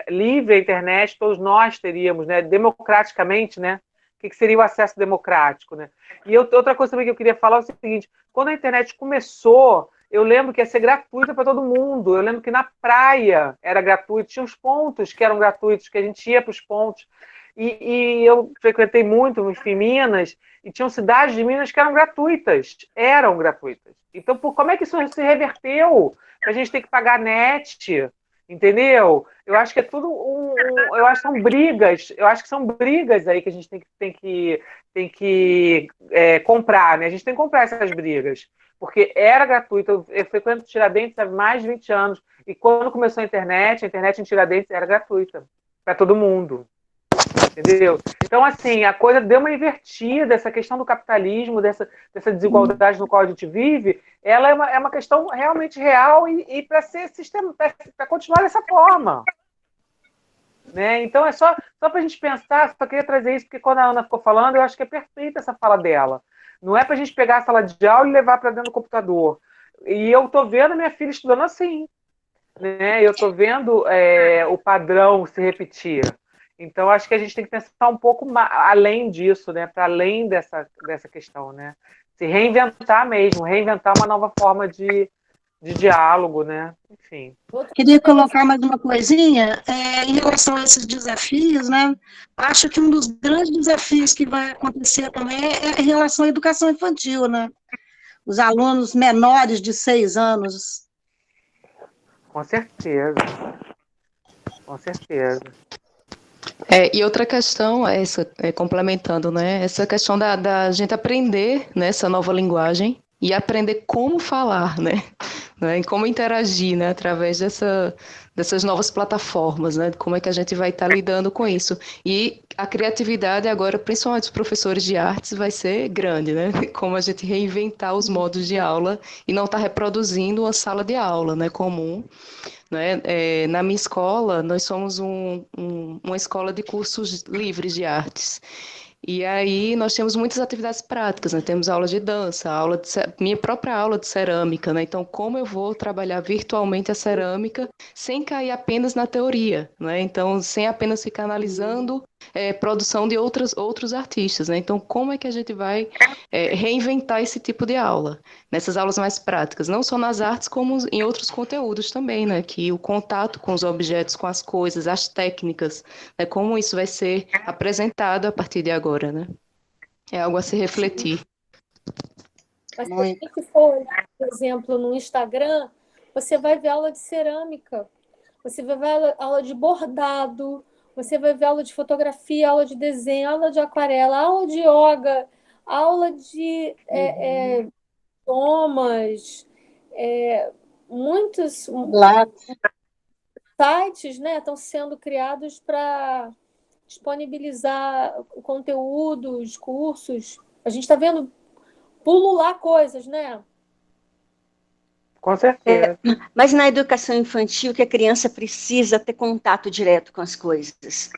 livre à internet, todos nós teríamos, né? Democraticamente, né? O que seria o acesso democrático, né? E outra coisa também que eu queria falar é o seguinte: quando a internet começou, eu lembro que ia ser gratuita para todo mundo. Eu lembro que na praia era gratuito, tinha uns pontos que eram gratuitos, que a gente ia para os pontos. E eu frequentei muito, enfim, Minas, e tinham cidades de Minas que eram gratuitas. Eram gratuitas. Então, como é que isso se reverteu? A gente tem que pagar net, entendeu? Eu acho que é tudo eu acho que são brigas. Eu acho que são brigas aí que a gente tem que comprar, né? A gente tem que comprar essas brigas. Porque era gratuito. Eu frequento Tiradentes há mais de 20 anos. E quando começou a internet em Tiradentes era gratuita para todo mundo. Entendeu? Então, assim, a coisa deu uma invertida, essa questão do capitalismo, dessa desigualdade no qual a gente vive, ela é uma questão realmente real e para ser sistema, para continuar dessa forma. Né? Então, é só para a gente pensar, só queria trazer isso, porque quando a Ana ficou falando, eu acho que é perfeita essa fala dela. Não é para a gente pegar a sala de aula e levar para dentro do computador. E eu estou vendo a minha filha estudando assim. Né? Eu estou vendo o padrão se repetir. Então, acho que a gente tem que pensar um pouco além disso, né? Para além dessa questão, né? se reinventar mesmo, reinventar uma nova forma de diálogo, né? Enfim. Queria colocar mais uma coisinha em relação a esses desafios, né? Acho que um dos grandes desafios que vai acontecer também é em relação à educação infantil, né? Os alunos menores de 6 anos. Com certeza. Com certeza. E outra questão é essa, complementando, né? Essa questão da gente aprender, né, essa nova linguagem e aprender como falar, né? E como interagir, né, através dessas novas plataformas, né? Como é que a gente vai estar lidando com isso. E a criatividade agora, principalmente os professores de artes, vai ser grande, né? Como a gente reinventar os modos de aula e não estar reproduzindo uma sala de aula, né, comum. Né? Na minha escola, nós somos uma escola de cursos livres de artes. E aí nós temos muitas atividades práticas, né? Temos aula de dança, minha própria aula de cerâmica, né? Então, como eu vou trabalhar virtualmente a cerâmica sem cair apenas na teoria, né? Então, sem apenas ficar analisando produção de outros artistas, né? Então, como é que a gente vai reinventar esse tipo de aula? Nessas aulas mais práticas, não só nas artes, como em outros conteúdos também, né? Que o contato com os objetos, com as coisas, as técnicas, né? Como isso vai ser apresentado a partir de agora, né? É algo a se refletir. Mas se a gente for olhar, por exemplo, no Instagram, você vai ver aula de cerâmica, você vai ver aula de bordado, você vai ver aula de fotografia, aula de desenho, aula de aquarela, aula de yoga, aula de idiomas, muitos sites, né, estão sendo criados para disponibilizar conteúdos, cursos. A gente está vendo pulular coisas, né? Com certeza. Mas na educação infantil, que a criança precisa ter contato direto com as coisas,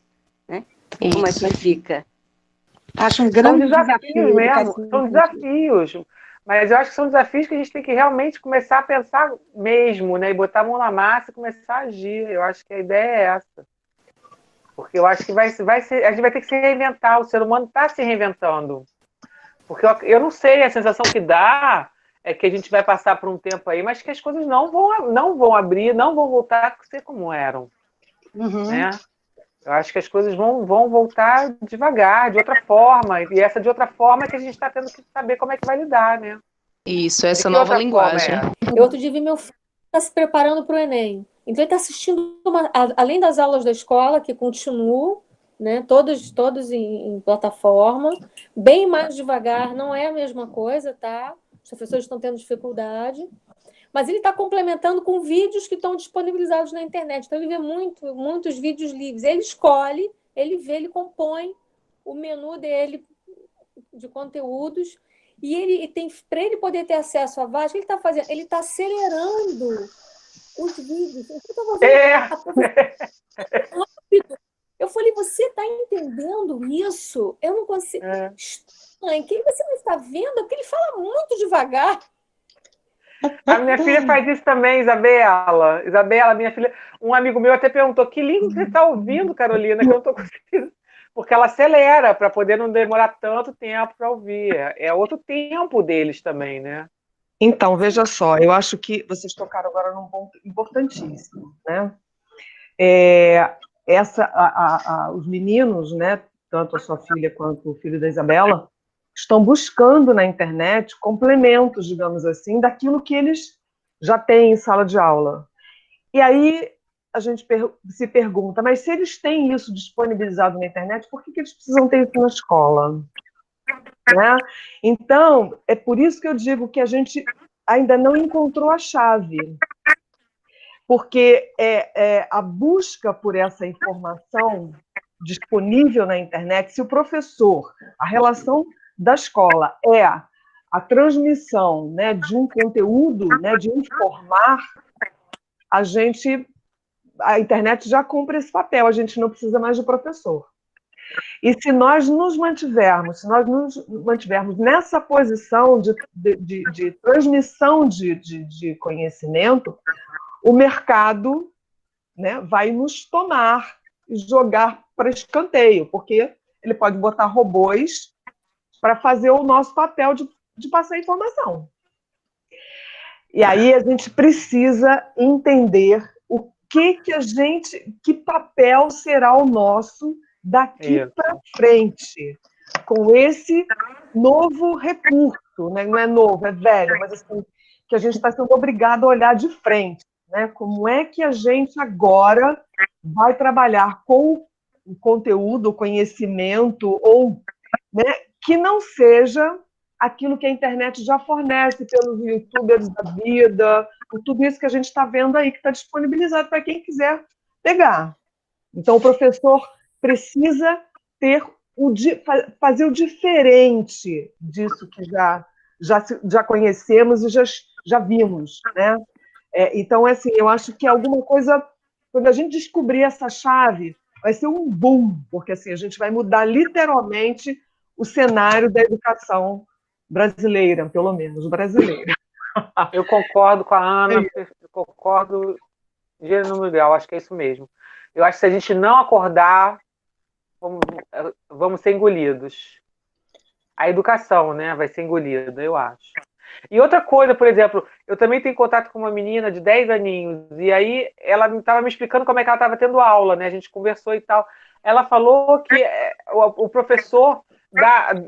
né? Como é que fica? Acho um grande desafio mesmo, são desafios. Mas eu acho que são desafios que a gente tem que realmente começar a pensar mesmo, né? E botar a mão na massa e começar a agir. Eu acho que a ideia é essa. Porque eu acho que a gente vai ter que se reinventar. O ser humano está se reinventando. Porque eu não sei, a sensação que dá é que a gente vai passar por um tempo aí, mas que as coisas não vão abrir, não vão voltar a ser como eram. Né? Eu acho que as coisas vão voltar devagar, de outra forma. E essa de outra forma é que a gente está tendo que saber como é que vai lidar, né? Isso, essa nova linguagem. Eu outro dia vi meu filho está se preparando para o Enem. Então ele está assistindo, além das aulas da escola, que continuam, né, todos em plataforma, bem mais devagar, não é a mesma coisa, tá? Os professores estão tendo dificuldade. Mas ele está complementando com vídeos que estão disponibilizados na internet. Então, ele vê muitos vídeos livres. Ele escolhe, ele vê, ele compõe o menu dele de conteúdos. E ele tem, para ele poder ter acesso a vários, o que ele está fazendo? Ele está acelerando os vídeos. Eu falei, você está entendendo isso? Eu não consigo. Quem você não está vendo? Porque ele fala muito devagar. A minha filha faz isso também, Isabela. Isabela, minha filha. Um amigo meu até perguntou: que língua você está ouvindo, Carolina? Que eu não estou conseguindo. Porque ela acelera para poder não demorar tanto tempo para ouvir. É outro tempo deles também, né? Então, veja só, eu acho que vocês tocaram agora num ponto importantíssimo, né? Os meninos, né, tanto a sua filha quanto o filho da Isabela, estão buscando na internet complementos, digamos assim, daquilo que eles já têm em sala de aula. E aí a gente se pergunta, mas se eles têm isso disponibilizado na internet, por que eles precisam ter isso na escola? Né? Então, é por isso que eu digo que a gente ainda não encontrou a chave. Porque a busca por essa informação disponível na internet, se o professor, a relação da escola é a transmissão, né, de um conteúdo, né, de informar, a internet já cumpre esse papel, a gente não precisa mais de professor. E se nós nos mantivermos nessa posição de transmissão de conhecimento, o mercado, né, vai nos tomar e jogar para escanteio, porque ele pode botar robôs para fazer o nosso papel de de passar informação. E aí a gente precisa entender o que que papel será o nosso daqui para frente, com esse novo recurso, né? Não é novo, é velho, mas assim, que a gente está sendo obrigado a olhar de frente, né? Como é que a gente agora vai trabalhar com o conteúdo, o conhecimento, ou, né, que não seja aquilo que a internet já fornece pelos youtubers da vida, por tudo isso que a gente está vendo aí, que está disponibilizado para quem quiser pegar. Então, o professor precisa fazer o diferente disso que já conhecemos e já vimos, né? Então, assim, eu acho que alguma coisa, quando a gente descobrir essa chave, vai ser um boom, porque assim, a gente vai mudar literalmente o cenário da educação brasileira, pelo menos brasileira. Eu concordo com a Ana, eu concordo gênero no grau, acho que é isso mesmo. Eu acho que se a gente não acordar, vamos ser engolidos. A educação, né, vai ser engolida, eu acho. E outra coisa, por exemplo, eu também tenho contato com uma menina de 10 aninhos, e aí ela estava me explicando como é que ela estava tendo aula, né? A gente conversou e tal. Ela falou que o professor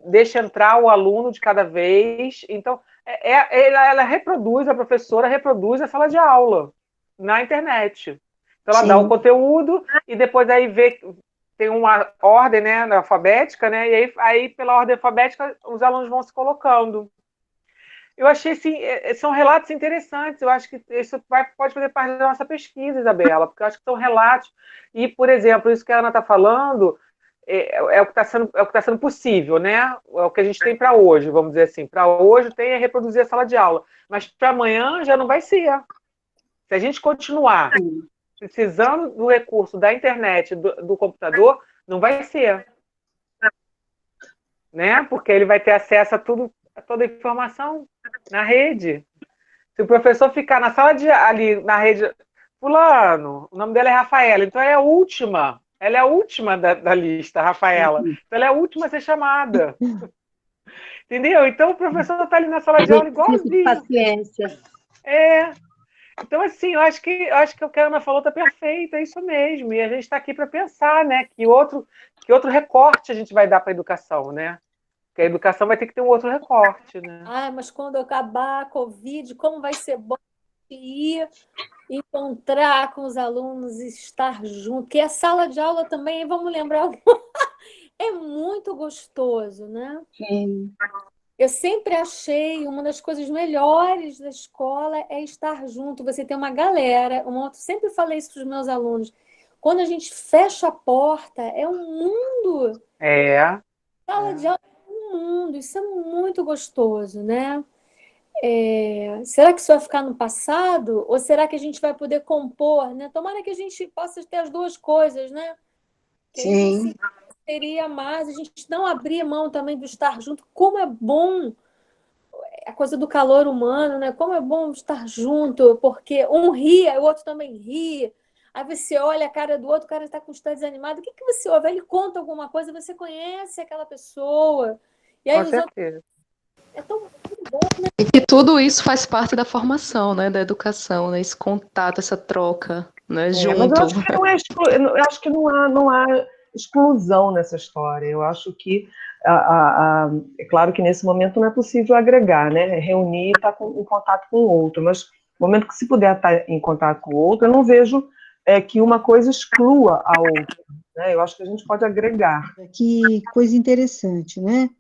deixa entrar o aluno de cada vez, então ela reproduz, a professora reproduz a sala de aula na internet. Então ela dá o conteúdo e depois aí tem uma ordem, né, alfabética, né, e aí pela ordem alfabética os alunos vão se colocando. Eu achei, assim, são relatos interessantes, eu acho que isso pode fazer parte da nossa pesquisa, Isabela, porque eu acho que são relatos, e, por exemplo, isso que a Ana está falando é o que está sendo possível, né? É o que a gente tem para hoje, vamos dizer assim. Para hoje tem reproduzir a sala de aula, mas para amanhã já não vai ser. Se a gente continuar precisando do recurso da internet, do computador, não vai ser. Né? Porque ele vai ter acesso a toda a informação na rede. Se o professor ficar na sala ali na rede, fulano, o nome dela é Rafaela, então ela é a última da lista, Rafaela. Então ela é a última a ser chamada. Entendeu? Então o professor está ali na sala de aula igualzinho. Paciência. Então, assim, eu acho que o que a Ana falou está perfeito, é isso mesmo. E a gente está aqui para pensar, né? Que outro recorte a gente vai dar para a educação, né? Porque a educação vai ter que ter um outro recorte, né? Mas quando acabar a Covid, como vai ser bom ir encontrar com os alunos, estar junto, porque a sala de aula também, vamos lembrar, é muito gostoso, né? Sim. Eu sempre achei uma das coisas melhores da escola é estar junto, você tem uma galera, eu sempre falei isso para os meus alunos, quando a gente fecha a porta, é um mundo. Sala de aula é um mundo, isso é muito gostoso, né? Será que isso vai ficar no passado? Ou será que a gente vai poder compor, né? Tomara que a gente possa ter as duas coisas, né? Que Sim. a gente seria mais, a gente não abrir mão também do estar junto. Como é bom a coisa do calor humano, né? Como é bom estar junto, porque um ri, o outro também ri. Aí você olha a cara do outro, o cara está desanimado. O que você ouve? Ele conta alguma coisa, você conhece aquela pessoa. E aí Com os certeza. outros... É tão bom, né? E tudo isso faz parte da formação, né, da educação, né, esse contato, essa troca, né, junto. Mas eu acho que não há exclusão nessa história. Eu acho que é claro que nesse momento não é possível agregar, né? Reunir e estar em contato com o outro, mas no momento que se puder estar em contato com o outro, eu não vejo que uma coisa exclua a outra, né? Eu acho que a gente pode agregar. Que coisa interessante, né?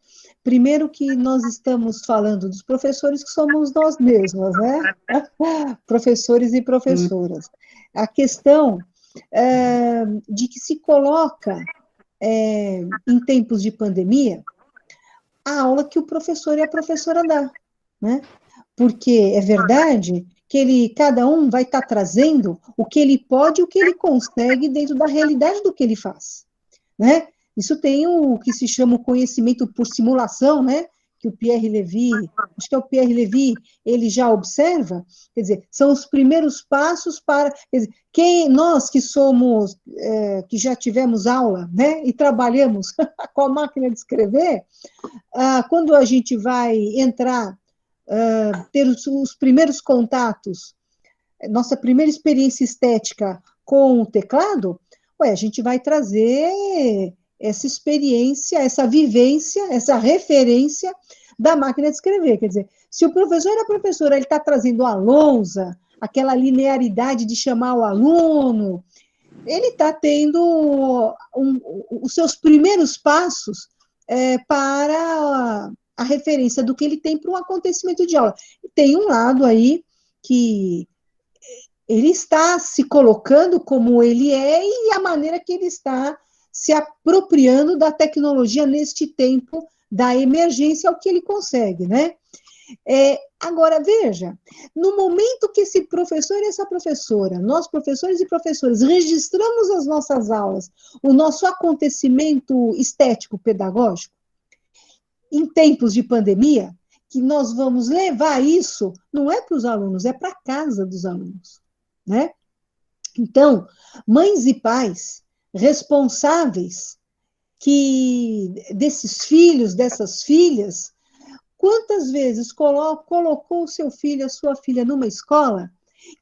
Primeiro que nós estamos falando dos professores que somos nós mesmos, né? Professores e professoras. A questão de que se coloca em tempos de pandemia a aula que o professor e a professora dá, né? Porque é verdade que cada um vai estar trazendo o que ele pode e o que ele consegue dentro da realidade do que ele faz, né? Isso tem o que se chama o conhecimento por simulação, né? que o Pierre Levy, acho que é o Pierre Levy, ele já observa, quer dizer, são os primeiros passos para, quer dizer, nós que somos, que já tivemos aula, né, e trabalhamos com a máquina de escrever, quando a gente vai entrar, ter os primeiros contatos, nossa primeira experiência estética com o teclado, a gente vai trazer essa experiência, essa vivência, essa referência da máquina de escrever. Quer dizer, se o professor e a professora ele está trazendo a lousa, aquela linearidade de chamar o aluno, ele está tendo os seus primeiros passos para a referência do que ele tem para um acontecimento de aula. Tem um lado aí que ele está se colocando como ele é e a maneira que ele está se apropriando da tecnologia neste tempo da emergência, é o que ele consegue, né? Agora, veja, no momento que esse professor e essa professora, nós professores e professoras, registramos as nossas aulas, o nosso acontecimento estético pedagógico, em tempos de pandemia, que nós vamos levar isso, não é para os alunos, é para a casa dos alunos, né? Então, mães e pais responsáveis desses filhos, dessas filhas, quantas vezes colocou o seu filho, a sua filha numa escola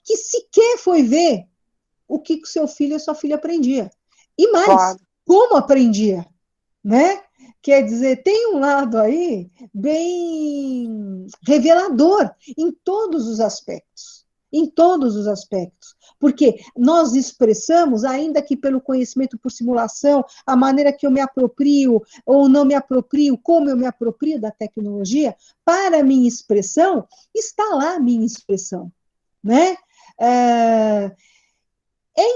que sequer foi ver o que o seu filho e a sua filha aprendia. E mais, claro, como aprendia, né? Quer dizer, tem um lado aí bem revelador em todos os aspectos. Em todos os aspectos. Porque nós expressamos, ainda que pelo conhecimento por simulação, a maneira que eu me aproprio ou não me aproprio, como eu me aproprio da tecnologia, para a minha expressão, está lá a minha expressão, né? É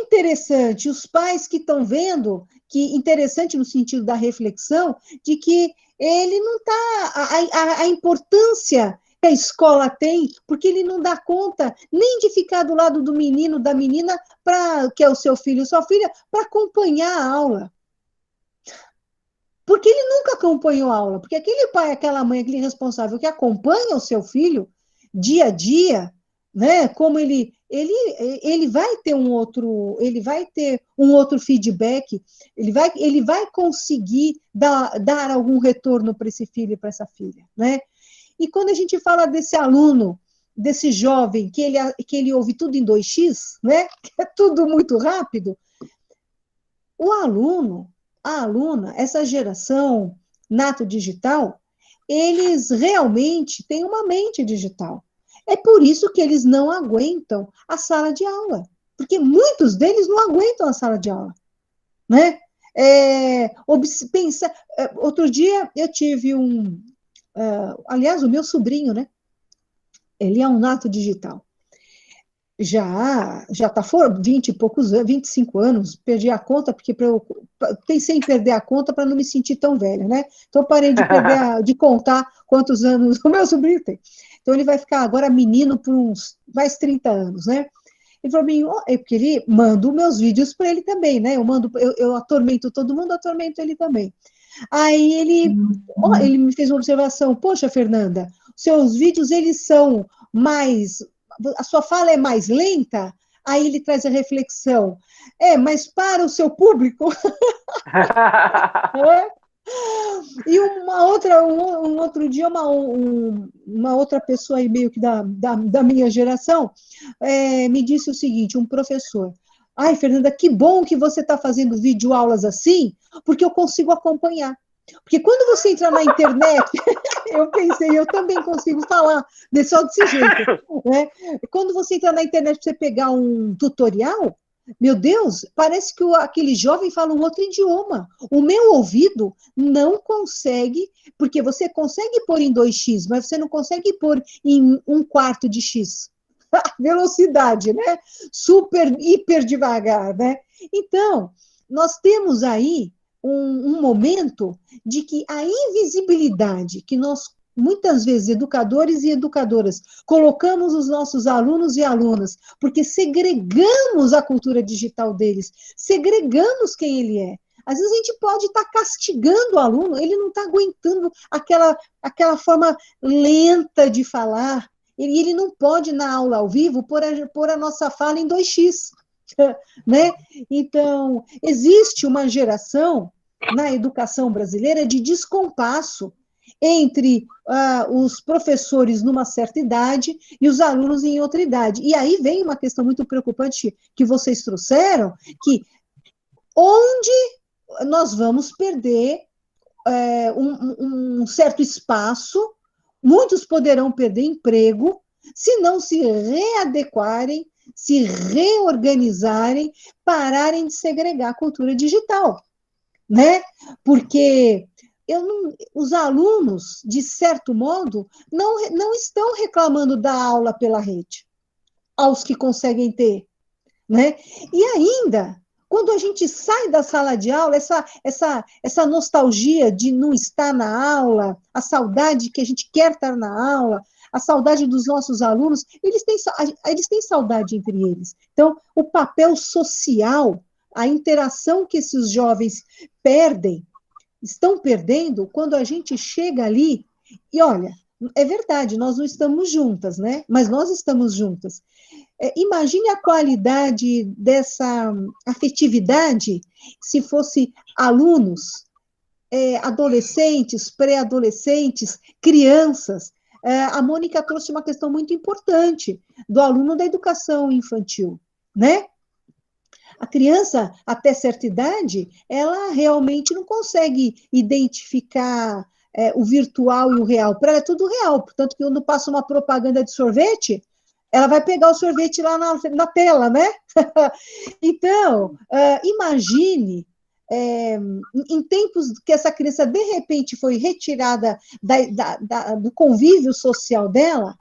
interessante, os pais que estão vendo, que interessante no sentido da reflexão, de que ele não está, a importância que a escola tem, porque ele não dá conta nem de ficar do lado do menino, da menina, que é o seu filho ou sua filha, para acompanhar a aula. Porque ele nunca acompanhou a aula, porque aquele pai, aquela mãe, aquele responsável que acompanha o seu filho dia a dia, né, como ele vai ter um outro feedback, ele vai conseguir dar algum retorno para esse filho e para essa filha, né? E quando a gente fala desse aluno, desse jovem, que ele ouve tudo em 2x, né? Que é tudo muito rápido, o aluno, a aluna, essa geração nato digital, eles realmente têm uma mente digital. É por isso que eles não aguentam a sala de aula, porque muitos deles não aguentam a sala de aula, né? Outro dia eu tive aliás, o meu sobrinho, né? Ele é um nato digital. Já está fora 20 e poucos anos, 25 anos, perdi a conta, porque pensei em perder a conta para não me sentir tão velha, né? Então, parei de contar quantos anos o meu sobrinho tem. Então, ele vai ficar agora menino por uns mais 30 anos, né? Ele falou para mim, porque ele manda meus vídeos para ele também, né? Eu atormento todo mundo, atormento ele também. Aí ele me fez uma observação, poxa, Fernanda, seus vídeos, eles são mais, a sua fala é mais lenta? Aí ele traz a reflexão, mas para o seu público... E um outro dia, uma outra pessoa aí meio que da minha geração me disse o seguinte, um professor, ai, Fernanda, que bom que você está fazendo videoaulas assim, porque eu consigo acompanhar. Porque quando você entra na internet, eu pensei, eu também consigo falar só desse jeito, né? Quando você entra na internet para você pegar um tutorial, meu Deus, parece que aquele jovem fala um outro idioma. O meu ouvido não consegue, porque você consegue pôr em 2x, mas você não consegue pôr em 1/4 de x. Velocidade, né? Super, hiper devagar, né? Então, nós temos aí um momento de que a invisibilidade que nós, muitas vezes, educadores e educadoras, colocamos os nossos alunos e alunas, porque segregamos a cultura digital deles, segregamos quem ele é. Às vezes a gente pode estar castigando o aluno, ele não está aguentando aquela forma lenta de falar, ele não pode, na aula ao vivo, pôr a nossa fala em 2x. Né? Então, existe uma geração na educação brasileira de descompasso entre os professores numa certa idade e os alunos em outra idade. E aí vem uma questão muito preocupante que vocês trouxeram, que onde nós vamos perder um certo espaço, muitos poderão perder emprego se não se readequarem, se reorganizarem, pararem de segregar a cultura digital, né? Porque os alunos, de certo modo, não estão reclamando da aula pela rede, aos que conseguem ter, né? E ainda, quando a gente sai da sala de aula, essa nostalgia de não estar na aula, a saudade que a gente quer estar na aula, a saudade dos nossos alunos, eles têm saudade entre eles. Então, o papel social, a interação que esses jovens estão perdendo, quando a gente chega ali, e olha, é verdade, nós não estamos juntas, né? Mas nós estamos juntas. Imagine a qualidade dessa afetividade se fosse alunos, adolescentes, pré-adolescentes, crianças. A Mônica trouxe uma questão muito importante do aluno da educação infantil, né? A criança, até certa idade, ela realmente não consegue identificar o virtual e o real. Para ela é tudo real, portanto, que quando passa uma propaganda de sorvete, ela vai pegar o sorvete lá na tela, né? Então, imagine, em tempos que essa criança, de repente, foi retirada do convívio social dela,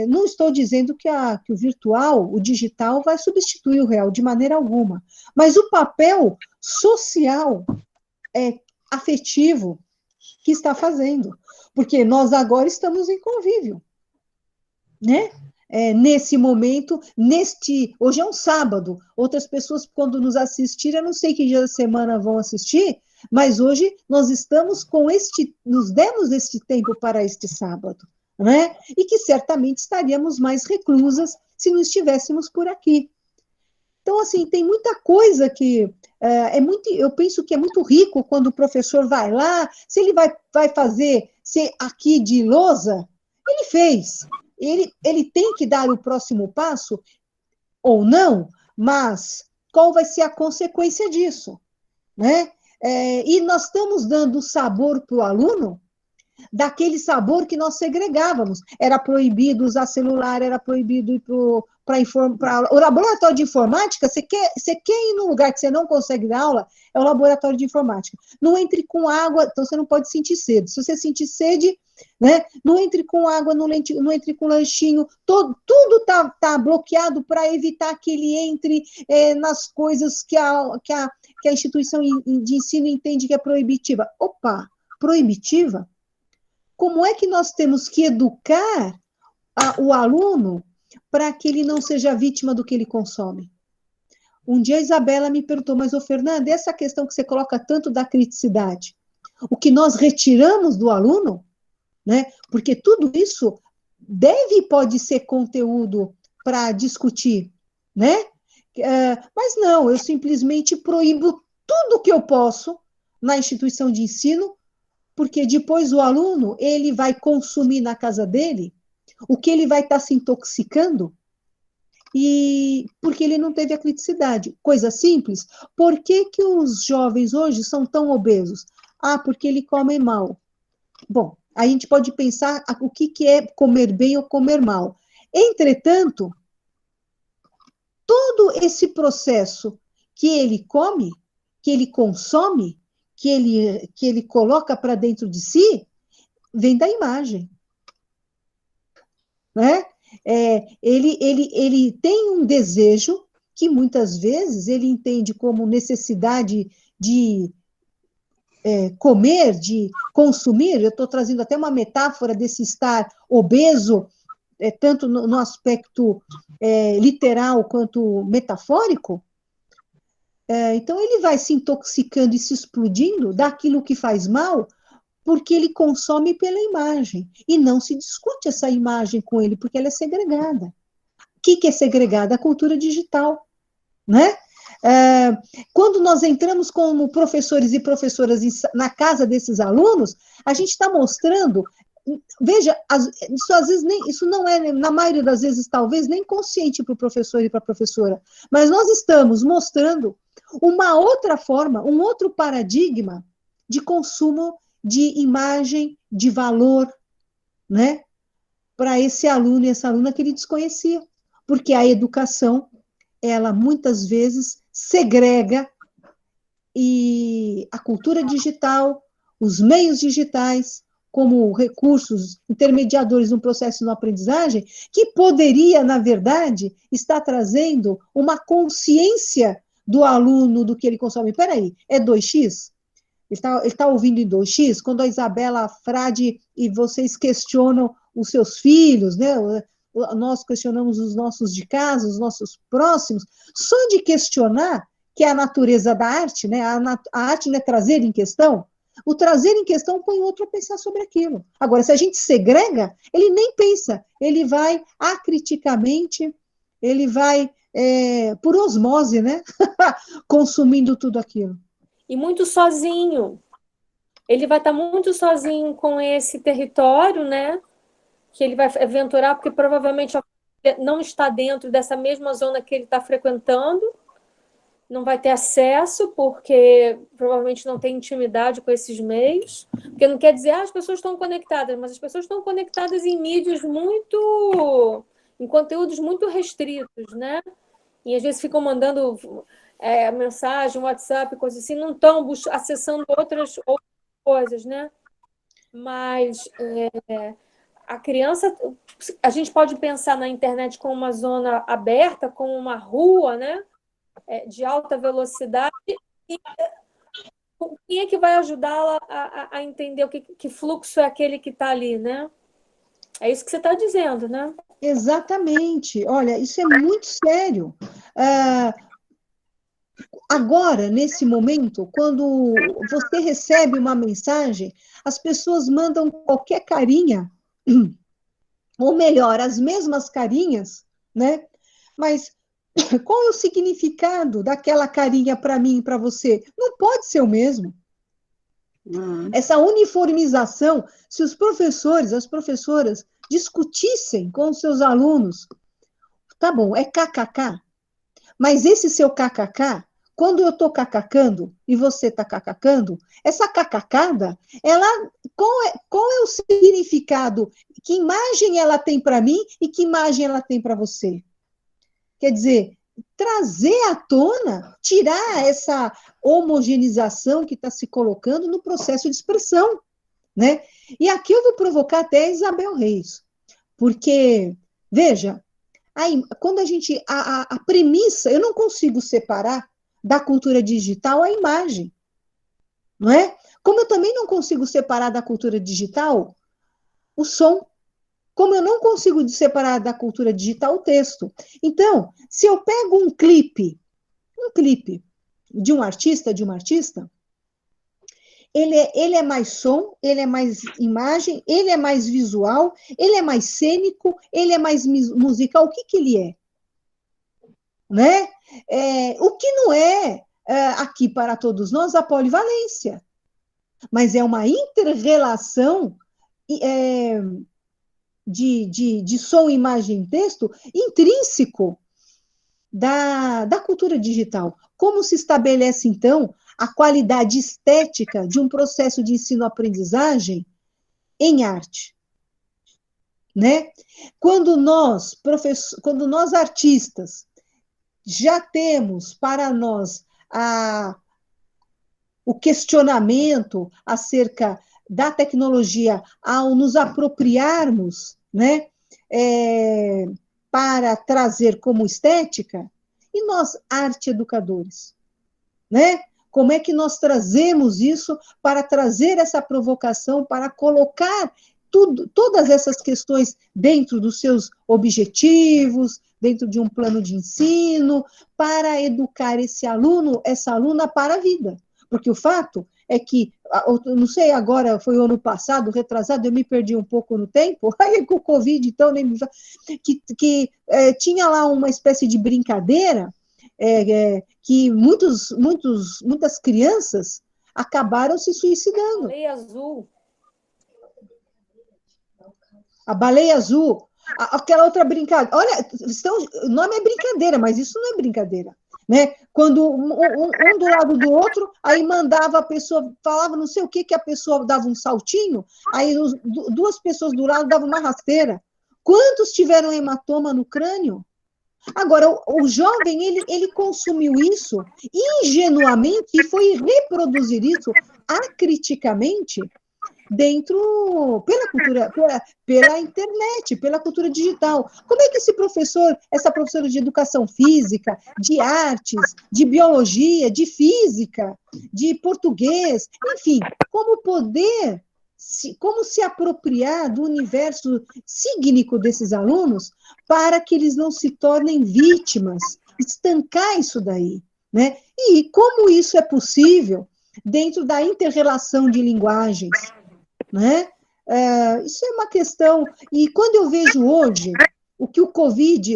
não estou dizendo que o virtual, o digital, vai substituir o real, de maneira alguma, mas o papel social, afetivo, que está fazendo, porque nós agora estamos em convívio, né? Nesse momento, hoje é um sábado, outras pessoas, quando nos assistirem, eu não sei que dia da semana vão assistir, mas hoje nós estamos nos demos este tempo para este sábado, né? E que certamente estaríamos mais reclusas se não estivéssemos por aqui. Então, assim, tem muita coisa que eu penso que é muito rico quando o professor vai lá, se ele vai fazer ser aqui de lousa, ele fez. Ele tem que dar o próximo passo, ou não, mas qual vai ser a consequência disso, né? E nós estamos dando sabor para o aluno, daquele sabor que nós segregávamos. Era proibido usar celular, era proibido ir para o laboratório de informática. Você quer ir num lugar que você não consegue dar aula, é o laboratório de informática. Não entre com água, então você não pode sentir sede. Se você sentir sede, né, não entre com água, não entre com lanchinho, tudo está bloqueado para evitar que ele entre nas coisas que a instituição de ensino entende que é proibitiva. Opa, proibitiva? Como é que nós temos que educar o aluno para que ele não seja vítima do que ele consome? Um dia a Isabela me perguntou, mas, Fernanda, essa questão que você coloca tanto da criticidade, o que nós retiramos do aluno, né? Porque tudo isso deve e pode ser conteúdo para discutir, né? Mas não, eu simplesmente proíbo tudo que eu posso na instituição de ensino, porque depois o aluno, ele vai consumir na casa dele o que ele vai estar se intoxicando, e porque ele não teve a criticidade. Coisa simples, por que os jovens hoje são tão obesos? Porque ele come mal. Bom, a gente pode pensar o que é comer bem ou comer mal. Entretanto, todo esse processo que ele come, que ele consome, que ele coloca para dentro de si, vem da imagem, né? Ele tem um desejo que muitas vezes ele entende como necessidade de comer, de consumir. Eu estou trazendo até uma metáfora desse estar obeso, tanto no aspecto literal quanto metafórico. Então, ele vai se intoxicando e se explodindo daquilo que faz mal, porque ele consome pela imagem, e não se discute essa imagem com ele, porque ela é segregada. O que é segregada? A cultura digital, né? Quando nós entramos como professores e professoras na casa desses alunos, a gente está mostrando, veja, isso às vezes isso não é, na maioria das vezes, talvez, nem consciente para o professor e para a professora, mas nós estamos mostrando uma outra forma, um outro paradigma de consumo de imagem, de valor, né, para esse aluno e essa aluna que ele desconhecia, porque a educação, ela muitas vezes segrega, e a cultura digital, os meios digitais, como recursos intermediadores no processo de aprendizagem, que poderia, na verdade, estar trazendo uma consciência do aluno do que ele consome. Espera aí, é 2x? Ele está ouvindo em 2x? Quando a Isabela Frade e vocês questionam os seus filhos, né? Nós questionamos os nossos de casa, os nossos próximos, só de questionar, que é a natureza da arte, né? A arte não é trazer em questão, o trazer em questão põe o outro a pensar sobre aquilo. Agora, se a gente segrega, ele nem pensa, ele vai acriticamente, ele vai, por osmose, né? Consumindo tudo aquilo. E muito sozinho. Ele vai estar muito sozinho com esse território, né? Que ele vai aventurar, porque provavelmente não está dentro dessa mesma zona que ele está frequentando, não vai ter acesso, porque provavelmente não tem intimidade com esses meios, porque não quer dizer, as pessoas estão conectadas, mas as pessoas estão conectadas em mídias em conteúdos muito restritos, né? E às vezes ficam mandando mensagem, WhatsApp, coisas assim, não estão acessando outras coisas, né? Mas a criança, a gente pode pensar na internet como uma zona aberta, como uma rua, né? De alta velocidade, e quem é que vai ajudá-la a entender que fluxo é aquele que está ali, né? É isso que você está dizendo, né? Exatamente. Olha, isso é muito sério. Agora, nesse momento, quando você recebe uma mensagem, as pessoas mandam qualquer carinha, ou melhor, as mesmas carinhas, né? Mas qual é o significado daquela carinha para mim e para você? Não pode ser o mesmo. Essa uniformização, se os professores, as professoras discutissem com os seus alunos, tá bom, é kkk, mas esse seu kkk, quando eu estou kkcando e você está kkcando, essa kkcada, qual é o significado? Que imagem ela tem para mim e que imagem ela tem para você? Quer dizer, trazer à tona, tirar essa homogeneização que está se colocando no processo de expressão, né? E aqui eu vou provocar até a Isabel Reis, porque, veja, quando a premissa, eu não consigo separar da cultura digital a imagem, não é? Como eu também não consigo separar da cultura digital o som, como eu não consigo separar da cultura digital o texto. Então, se eu pego um clipe de um artista, ele é mais som, ele é mais imagem, ele é mais visual, ele é mais cênico, ele é mais musical. O que ele é? Né? O que não é, aqui para todos nós, a polivalência. Mas é uma inter-relação de som, imagem e texto intrínseco da cultura digital. Como se estabelece, então, a qualidade estética de um processo de ensino-aprendizagem em arte? Né? Quando nós artistas, já temos para nós o questionamento acerca da tecnologia ao nos apropriarmos, né, para trazer como estética, e nós, arte educadores, né? Como é que nós trazemos isso para trazer essa provocação, para colocar todas essas questões dentro dos seus objetivos, dentro de um plano de ensino, para educar esse aluno, essa aluna para a vida. Porque o fato é que, não sei, agora foi o ano passado, retrasado, eu me perdi um pouco no tempo, aí com o Covid, então, nem tinha lá uma espécie de brincadeira, que muitas crianças acabaram se suicidando. Baleia azul. A baleia azul, aquela outra brincadeira. Olha, o nome é brincadeira, mas isso não é brincadeira. Né? Quando um do lado do outro, aí mandava a pessoa, falava não sei o que a pessoa dava um saltinho, aí duas pessoas do lado davam uma rasteira. Quantos tiveram hematoma no crânio? Agora, o jovem, ele consumiu isso ingenuamente e foi reproduzir isso acriticamente dentro, pela cultura, pela internet, pela cultura digital. Como é que essa professora de educação física, de artes, de biologia, de física, de português, enfim, como se apropriar do universo psíquico desses alunos para que eles não se tornem vítimas, estancar isso daí, né? E como isso é possível dentro da inter-relação de linguagens, né? Isso é uma questão, e quando eu vejo hoje o que o Covid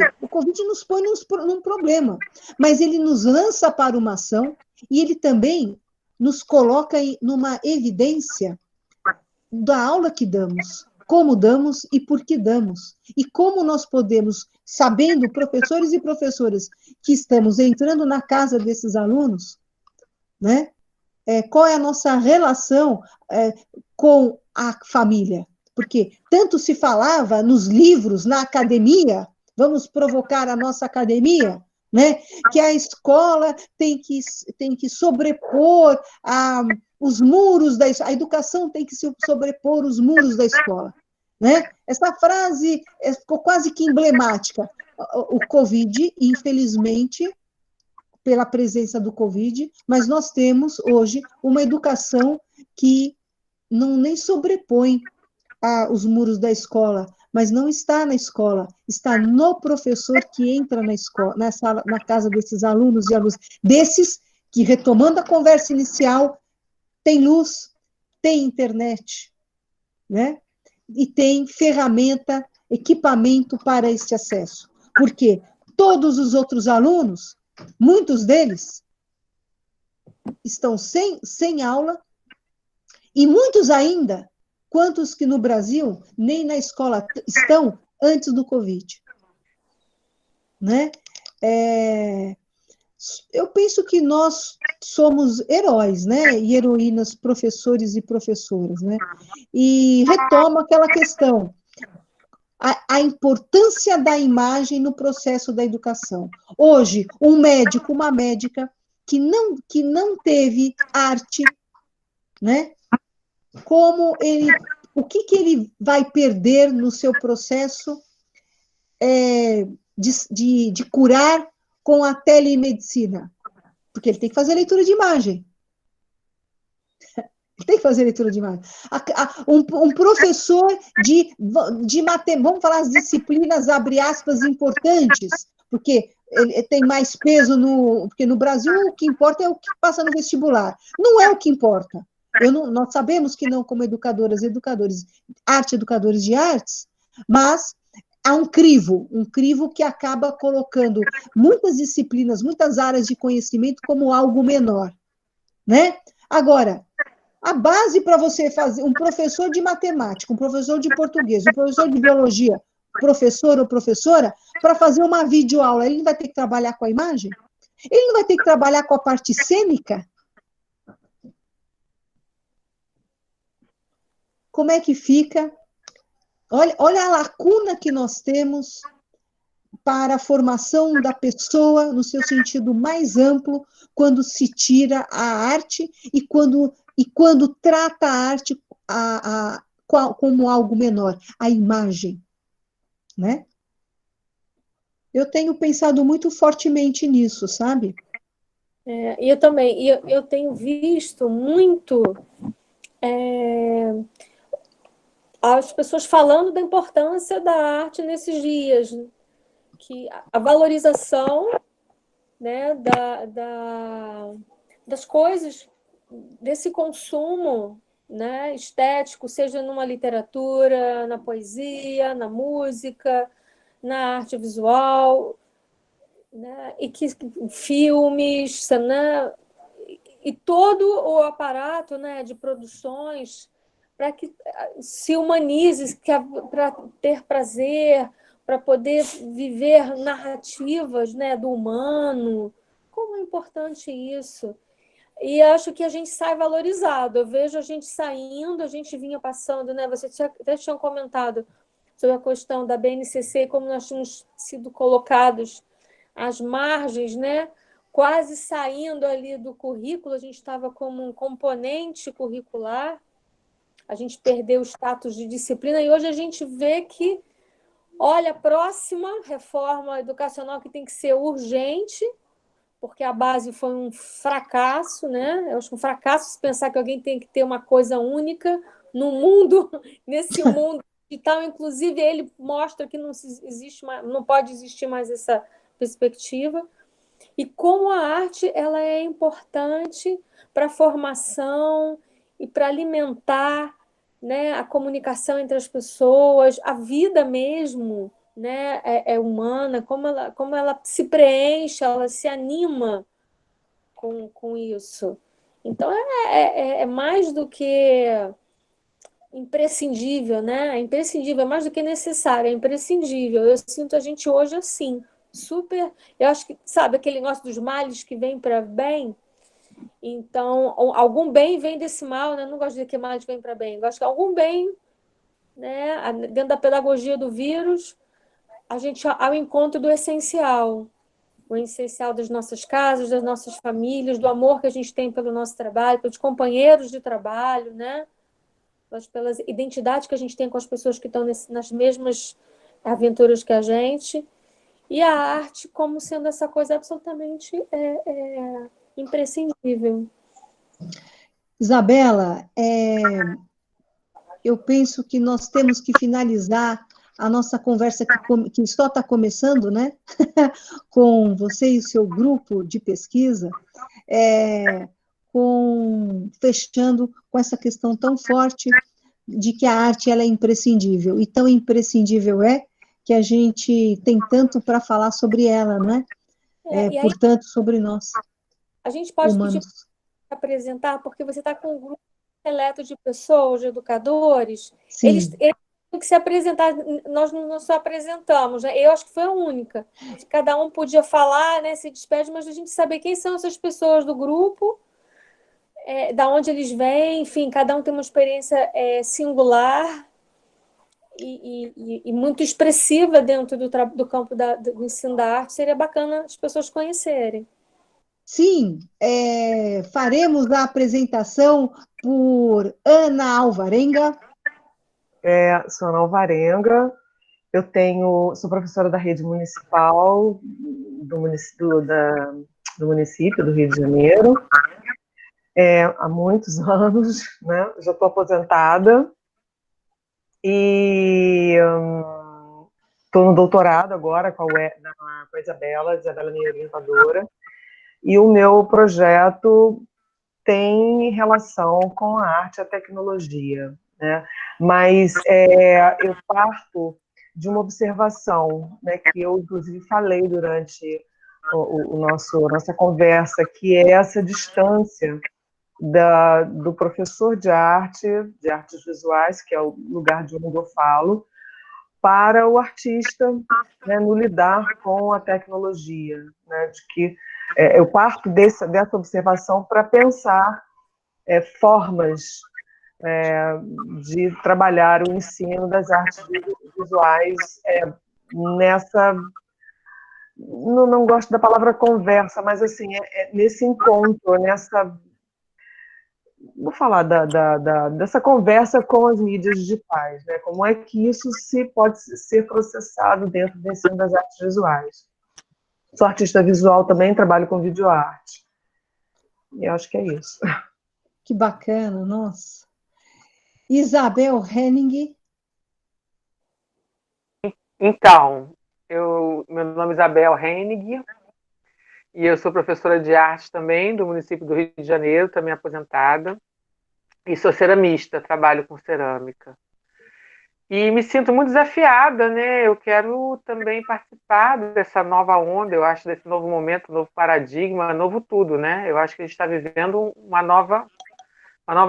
nos põe num problema, mas ele nos lança para uma ação e ele também nos coloca numa evidência da aula que damos, como damos e por que damos, e como nós podemos, sabendo, professores e professoras, que estamos entrando na casa desses alunos, né? Qual é a nossa relação com a família? Porque tanto se falava nos livros, na academia, vamos provocar a nossa academia, né? Que a escola tem que sobrepor os muros a educação tem que se sobrepor os muros da escola, né? Essa frase ficou quase que emblemática. O Covid, infelizmente, pela presença do Covid, mas nós temos hoje uma educação que não nem sobrepõe os muros da escola, mas não está na escola, está no professor que entra na escola, na casa desses alunos e alunas, desses que, retomando a conversa inicial, tem luz, tem internet, né? E tem ferramenta, equipamento para este acesso. Porque todos os outros alunos, muitos deles, estão sem aula, e muitos ainda, quantos que no Brasil nem na escola estão antes do Covid. Né? Eu penso que nós somos heróis, né? E heroínas, professores e professoras, né? E retomo aquela questão, a importância da imagem no processo da educação. Hoje, um médico, uma médica que não teve arte, né? O que ele vai perder no seu processo de curar com a telemedicina? Porque ele tem que fazer leitura de imagem. Ele tem que fazer leitura de imagem. Um professor de matemática, vamos falar as disciplinas, abre aspas, importantes, porque ele tem mais peso porque no Brasil o que importa é o que passa no vestibular. Não é o que importa. Nós sabemos que não, como educadores educadores de artes, mas há um crivo que acaba colocando muitas disciplinas, muitas áreas de conhecimento como algo menor, né? Agora, a base para você fazer, um professor de matemática, um professor de português, um professor de biologia, professor ou professora, para fazer uma videoaula, ele não vai ter que trabalhar com a imagem? Ele não vai ter que trabalhar com a parte cênica? Como é que fica? Olha a lacuna que nós temos para a formação da pessoa no seu sentido mais amplo, quando se tira a arte e quando trata a arte como algo menor, a imagem, né? Eu tenho pensado muito fortemente nisso, sabe? Eu também. Eu tenho visto muito as pessoas falando da importância da arte nesses dias, que a valorização, né, das coisas, desse consumo, né, estético, seja numa literatura, na poesia, na música, na arte visual, né, e que filmes, né, e todo o aparato, né, de produções para que se humanize, para ter prazer, para poder viver narrativas, né, do humano. Como é importante isso. E acho que a gente sai valorizado. Eu vejo a gente saindo, a gente vinha passando, né? Você até tinha comentado sobre a questão da BNCC, como nós tínhamos sido colocados às margens, né? Quase saindo ali do currículo, a gente estava como um componente curricular, a gente perdeu o status de disciplina, e hoje a gente vê que, olha, a próxima reforma educacional que tem que ser urgente, porque a base foi um fracasso, né? Eu acho um fracasso pensar que alguém tem que ter uma coisa única no mundo, nesse mundo digital. Inclusive, ele mostra que não existe mais, não pode existir mais essa perspectiva. E como a arte ela é importante para a formação e para alimentar, né, a comunicação entre as pessoas, a vida mesmo, né, é humana, como ela se preenche, ela se anima com isso. Então, é mais do que imprescindível, né? É imprescindível, é mais do que necessário, é imprescindível. Eu sinto a gente hoje assim, super. Eu acho que, sabe, aquele negócio dos males que vem para bem. Então, algum bem vem desse mal, né? Eu não gosto de dizer que males vem para bem. Eu gosto que algum bem, né? Dentro da pedagogia do vírus, a gente ao encontro do essencial. O essencial das nossas casas, das nossas famílias, do amor que a gente tem pelo nosso trabalho, pelos companheiros de trabalho, né? Pelas identidades que a gente tem com as pessoas que estão nas mesmas aventuras que a gente, e a arte como sendo essa coisa absolutamente imprescindível. Isabela, eu penso que nós temos que finalizar a nossa conversa que só está começando, né? Com você e o seu grupo de pesquisa, fechando com essa questão tão forte de que a arte ela é imprescindível. E tão imprescindível é que a gente tem tanto para falar sobre ela, não é? E aí, portanto, sobre nós, a gente pode humanos. pedir para apresentar, porque você está com um grupo seleto de pessoas, de educadores, Sim. eles têm que se apresentar, nós não nos apresentamos, né? Eu acho que foi a única. Cada um podia falar, né, se despede, mas a gente saber quem são essas pessoas do grupo, da onde eles vêm, enfim, cada um tem uma experiência singular e muito expressiva dentro do campo do ensino da arte. Seria bacana as pessoas conhecerem. Sim, faremos a apresentação por Ana Alvarenga. Sou Ana Alvarenga, sou professora da rede municipal do município do Rio de Janeiro, há muitos anos, né? Já estou aposentada e estou no doutorado agora com a Isabela minha orientadora, e o meu projeto tem relação com a arte e a tecnologia, né? Mas eu parto de uma observação, né, que eu, inclusive, falei durante nossa conversa, que é essa distância do professor de artes visuais, que é o lugar de onde eu falo, para o artista, né, no lidar com a tecnologia, né, de que eu parto dessa observação para pensar formas de trabalhar o ensino das artes visuais nessa... Não gosto da palavra conversa, mas assim, nesse encontro, vou falar dessa conversa com as mídias digitais, né? Como é que isso pode ser processado dentro do ensino das artes visuais. Sou artista visual também, trabalho com videoarte. E eu acho que é isso. Que bacana, nossa. Isabel Henning. Então, meu nome é Isabel Hennig, e eu sou professora de arte também do município do Rio de Janeiro, também aposentada, e sou ceramista, trabalho com cerâmica. E me sinto muito desafiada, né? Eu quero também participar dessa nova onda, eu acho, desse novo momento, novo paradigma, novo tudo, né? Eu acho que a gente está vivendo uma nova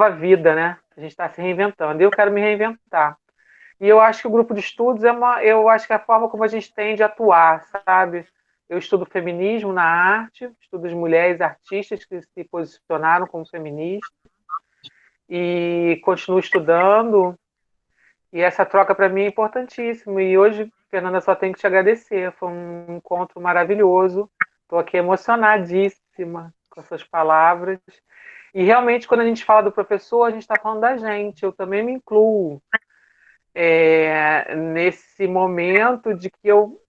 vida, né? A gente está se reinventando, e eu quero me reinventar. E eu acho que o grupo de estudos eu acho que é a forma como a gente tem de atuar, sabe? Eu estudo feminismo na arte, estudo as mulheres artistas que se posicionaram como feministas e continuo estudando. E essa troca para mim é importantíssima. E hoje, Fernanda, só tenho que te agradecer. Foi um encontro maravilhoso. Estou aqui emocionadíssima com essas palavras. E realmente, quando a gente fala do professor, a gente está falando da gente. Eu também me incluo nesse momento de que eu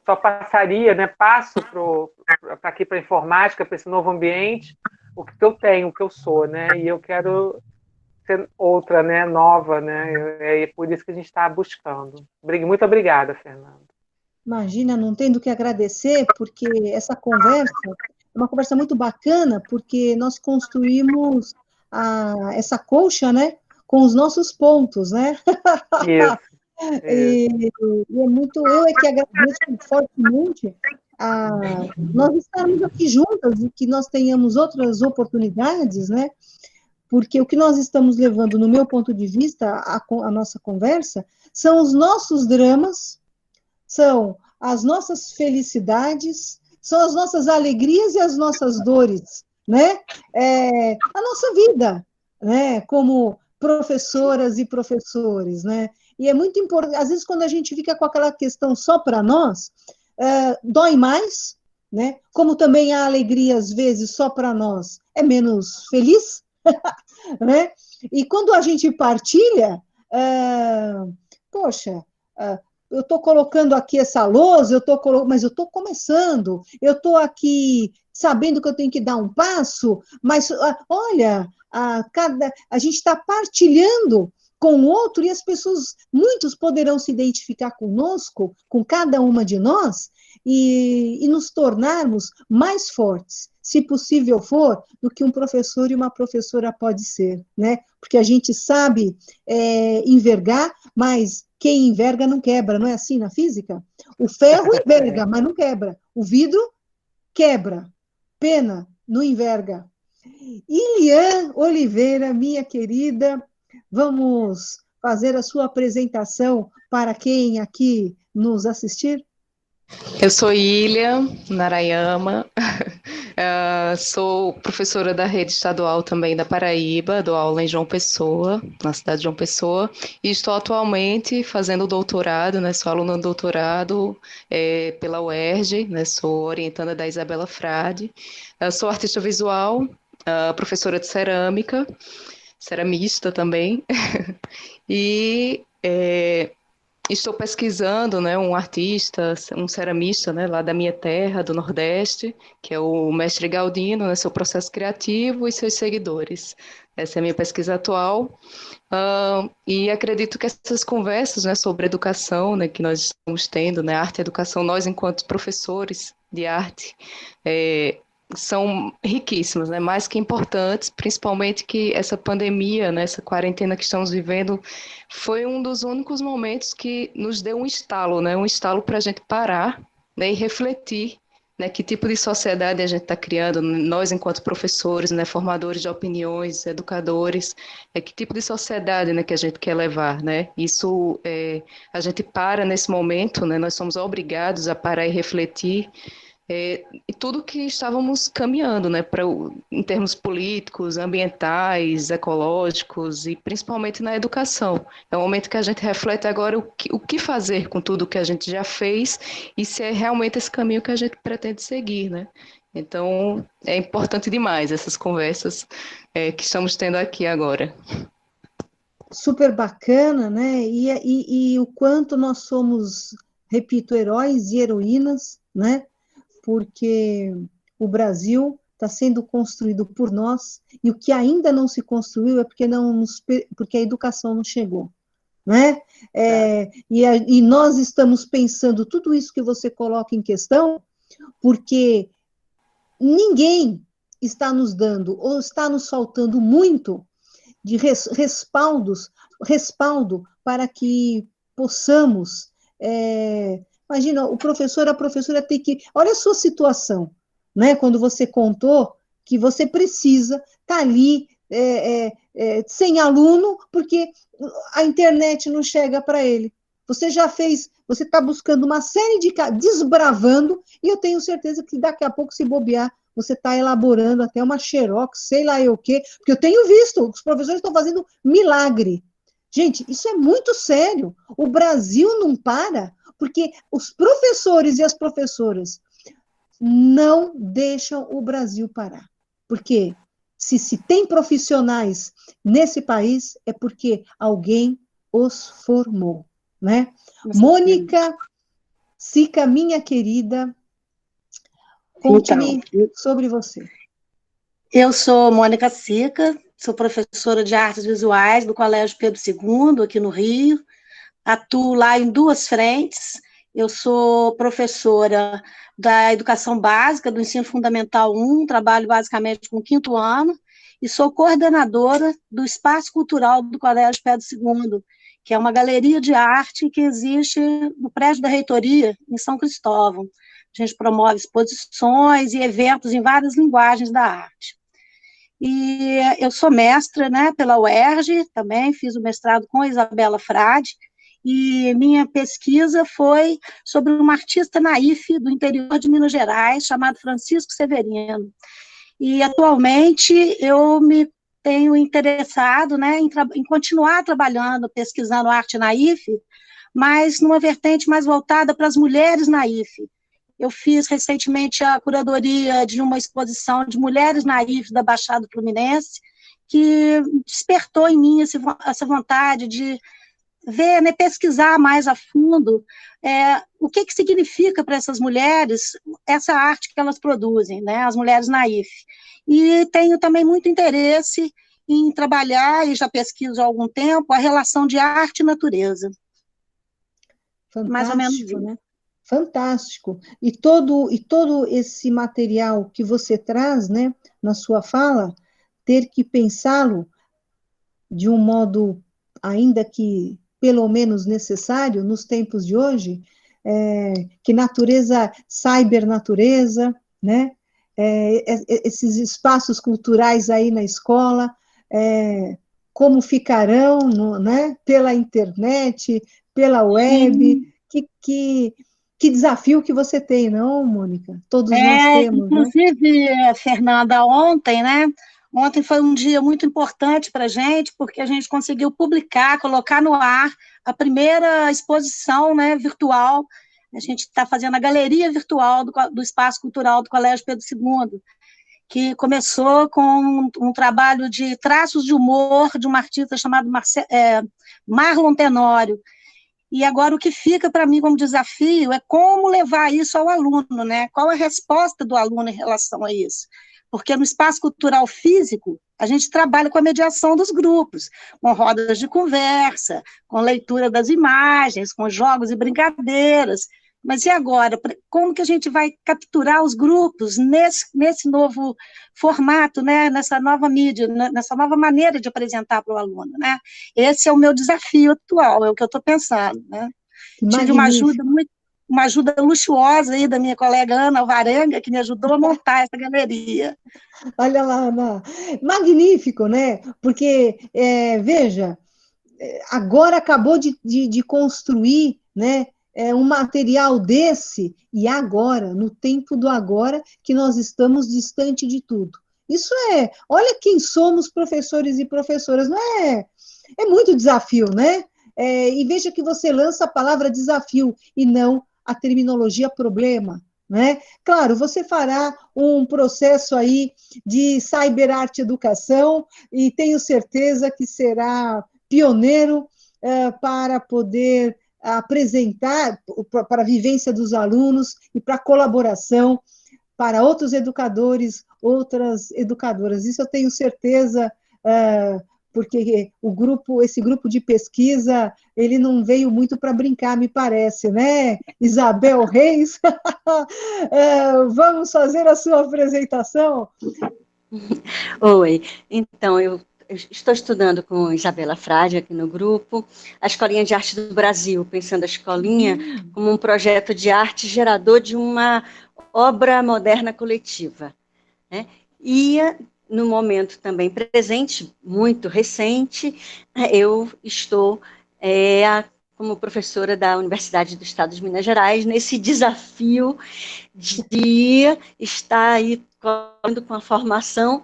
só passaria, né, passo para aqui para a informática, para esse novo ambiente, o que eu tenho, o que eu sou, né? E eu quero ser outra, né, nova, né? É por isso que a gente está buscando. Muito obrigada, Fernanda. Imagina, não tendo o que agradecer, porque essa conversa é uma conversa muito bacana, porque nós construímos essa colcha, né, com os nossos pontos, né? Isso. E é muito, eu é que agradeço fortemente nós estarmos aqui juntas e que nós tenhamos outras oportunidades, né? Porque o que nós estamos levando, no meu ponto de vista, a nossa conversa, são os nossos dramas, são as nossas felicidades, são as nossas alegrias e as nossas dores, né? A nossa vida, né? Como professoras e professores, né? E é muito importante, às vezes, quando a gente fica com aquela questão só para nós, dói mais, né? Como também a alegria, às vezes, só para nós é menos feliz, né? E quando a gente partilha, poxa, eu estou colocando aqui essa lousa, mas eu estou começando, eu estou aqui sabendo que eu tenho que dar um passo, mas olha, a gente está partilhando com o outro e as pessoas, muitos poderão se identificar conosco, com cada uma de nós, e nos tornarmos mais fortes, se possível for, do que um professor e uma professora pode ser, né? Porque a gente sabe envergar, mas quem enverga não quebra, não é assim na física? O ferro enverga, mas não quebra. O vidro quebra. Pena, não enverga. Ilian Oliveira, minha querida, vamos fazer a sua apresentação para quem aqui nos assistir? Eu sou Ilha Narayama, sou professora da rede estadual também da Paraíba, dou aula em João Pessoa, na cidade de João Pessoa, e estou atualmente fazendo doutorado, né, sou aluna do doutorado pela UERJ, né, sou orientanda da Isabela Frade, sou artista visual, professora de cerâmica, ceramista também, e estou pesquisando, né, um artista, um ceramista, né, lá da minha terra, do Nordeste, que é o mestre Galdino, né, seu processo criativo e seus seguidores. Essa é a minha pesquisa atual. E acredito que essas conversas, né, sobre educação, né, que nós estamos tendo, né, arte e educação, nós enquanto professores de arte, são riquíssimas, né? Mais que importantes, principalmente que essa pandemia, né, essa quarentena que estamos vivendo, foi um dos únicos momentos que nos deu um estalo, né? Um estalo para a gente parar, né, e refletir, né, que tipo de sociedade a gente está criando, nós enquanto professores, né, formadores de opiniões, educadores, que tipo de sociedade, né, que a gente quer levar, né? Isso, a gente para nesse momento, né? Nós somos obrigados a parar e refletir e tudo que estávamos caminhando, né, em termos políticos, ambientais, ecológicos e principalmente na educação. É o momento que a gente reflete agora o que fazer com tudo que a gente já fez e se é realmente esse caminho que a gente pretende seguir, né? Então, é importante demais essas conversas que estamos tendo aqui agora. Super bacana, né? E o quanto nós somos, repito, heróis e heroínas, né? Porque o Brasil está sendo construído por nós, e o que ainda não se construiu é porque a educação não chegou, né? E nós estamos pensando tudo isso que você coloca em questão, porque ninguém está nos dando, ou está nos faltando muito de respaldo para que possamos. Imagina, a professora tem que. Olha a sua situação, né? Quando você contou que você precisa estar ali sem aluno, porque a internet não chega para ele. Você já fez, você está buscando uma série de desbravando, e eu tenho certeza que daqui a pouco, se bobear, você está elaborando até uma xerox, sei lá eu o quê, porque eu tenho visto, os professores estão fazendo milagre. Gente, isso é muito sério. O Brasil não para, porque os professores e as professoras não deixam o Brasil parar. Porque se tem profissionais nesse país, é porque alguém os formou, né? Mônica Sica, minha querida, conte-me sobre você. Eu sou Mônica Sica, sou professora de artes visuais do Colégio Pedro II, aqui no Rio. Atuo lá em duas frentes. Eu sou professora da educação básica, do ensino fundamental 1, trabalho basicamente com o 5º ano, e sou coordenadora do Espaço Cultural do Colégio Pedro II, que é uma galeria de arte que existe no prédio da reitoria, em São Cristóvão. A gente promove exposições e eventos em várias linguagens da arte. E eu sou mestra, né, pela UERJ, também fiz o mestrado com a Isabela Frade, e minha pesquisa foi sobre um artista naif do interior de Minas Gerais, chamado Francisco Severino. E, atualmente, eu me tenho interessado, né, em continuar trabalhando, pesquisando arte naif, mas numa vertente mais voltada para as mulheres naif. Eu fiz recentemente a curadoria de uma exposição de mulheres naif da Baixada Fluminense, que despertou em mim essa vontade de ver, né, pesquisar mais a fundo o que significa para essas mulheres essa arte que elas produzem, né, as mulheres naif. E tenho também muito interesse em trabalhar, e já pesquiso há algum tempo, a relação de arte e natureza. Fantástico, mais ou menos isso, né? Fantástico. E todo esse material que você traz, né, na sua fala, ter que pensá-lo de um modo, ainda que pelo menos necessário, nos tempos de hoje, que natureza, cybernatureza, né? Esses espaços culturais aí na escola, como ficarão, né? Pela internet, pela web, que desafio que você tem, não, Mônica? Todos nós temos, inclusive, né? Fernanda, ontem, né? Ontem foi um dia muito importante para a gente, porque a gente conseguiu publicar, colocar no ar a primeira exposição, né, virtual. A gente está fazendo a galeria virtual do Espaço Cultural do Colégio Pedro II, que começou com um trabalho de traços de humor de um artista chamado Marlon Tenório. E agora o que fica para mim como desafio é como levar isso ao aluno, né? Qual a resposta do aluno em relação a isso? Porque no espaço cultural físico, a gente trabalha com a mediação dos grupos, com rodas de conversa, com leitura das imagens, com jogos e brincadeiras. Mas e agora? Como que a gente vai capturar os grupos nesse novo formato, né? Nessa nova mídia, nessa nova maneira de apresentar para o aluno, né? Esse é o meu desafio atual, é o que eu estou pensando, né? Tive uma ajuda luxuosa aí da minha colega Ana Alvarenga, que me ajudou a montar essa galeria. Olha lá, Ana. Magnífico, né? Porque, veja, agora acabou de construir, né, um material desse, e agora, no tempo do agora, que nós estamos distante de tudo. Isso olha quem somos, professores e professoras, não é? É muito desafio, né? E veja que você lança a palavra desafio e não a terminologia problema, né? Claro, você fará um processo aí de cyberarte educação e tenho certeza que será pioneiro para poder apresentar para a vivência dos alunos e para a colaboração para outros educadores, outras educadoras. Isso eu tenho certeza, porque esse grupo de pesquisa, ele não veio muito para brincar, me parece, né? Isabel Reis, vamos fazer a sua apresentação? Oi, então eu estou estudando com Isabela Frade aqui no grupo, a Escolinha de Arte do Brasil, pensando a escolinha como um projeto de arte gerador de uma obra moderna coletiva, né? E no momento também presente, muito recente, eu estou como professora da Universidade do Estado de Minas Gerais, nesse desafio de estar aí com a formação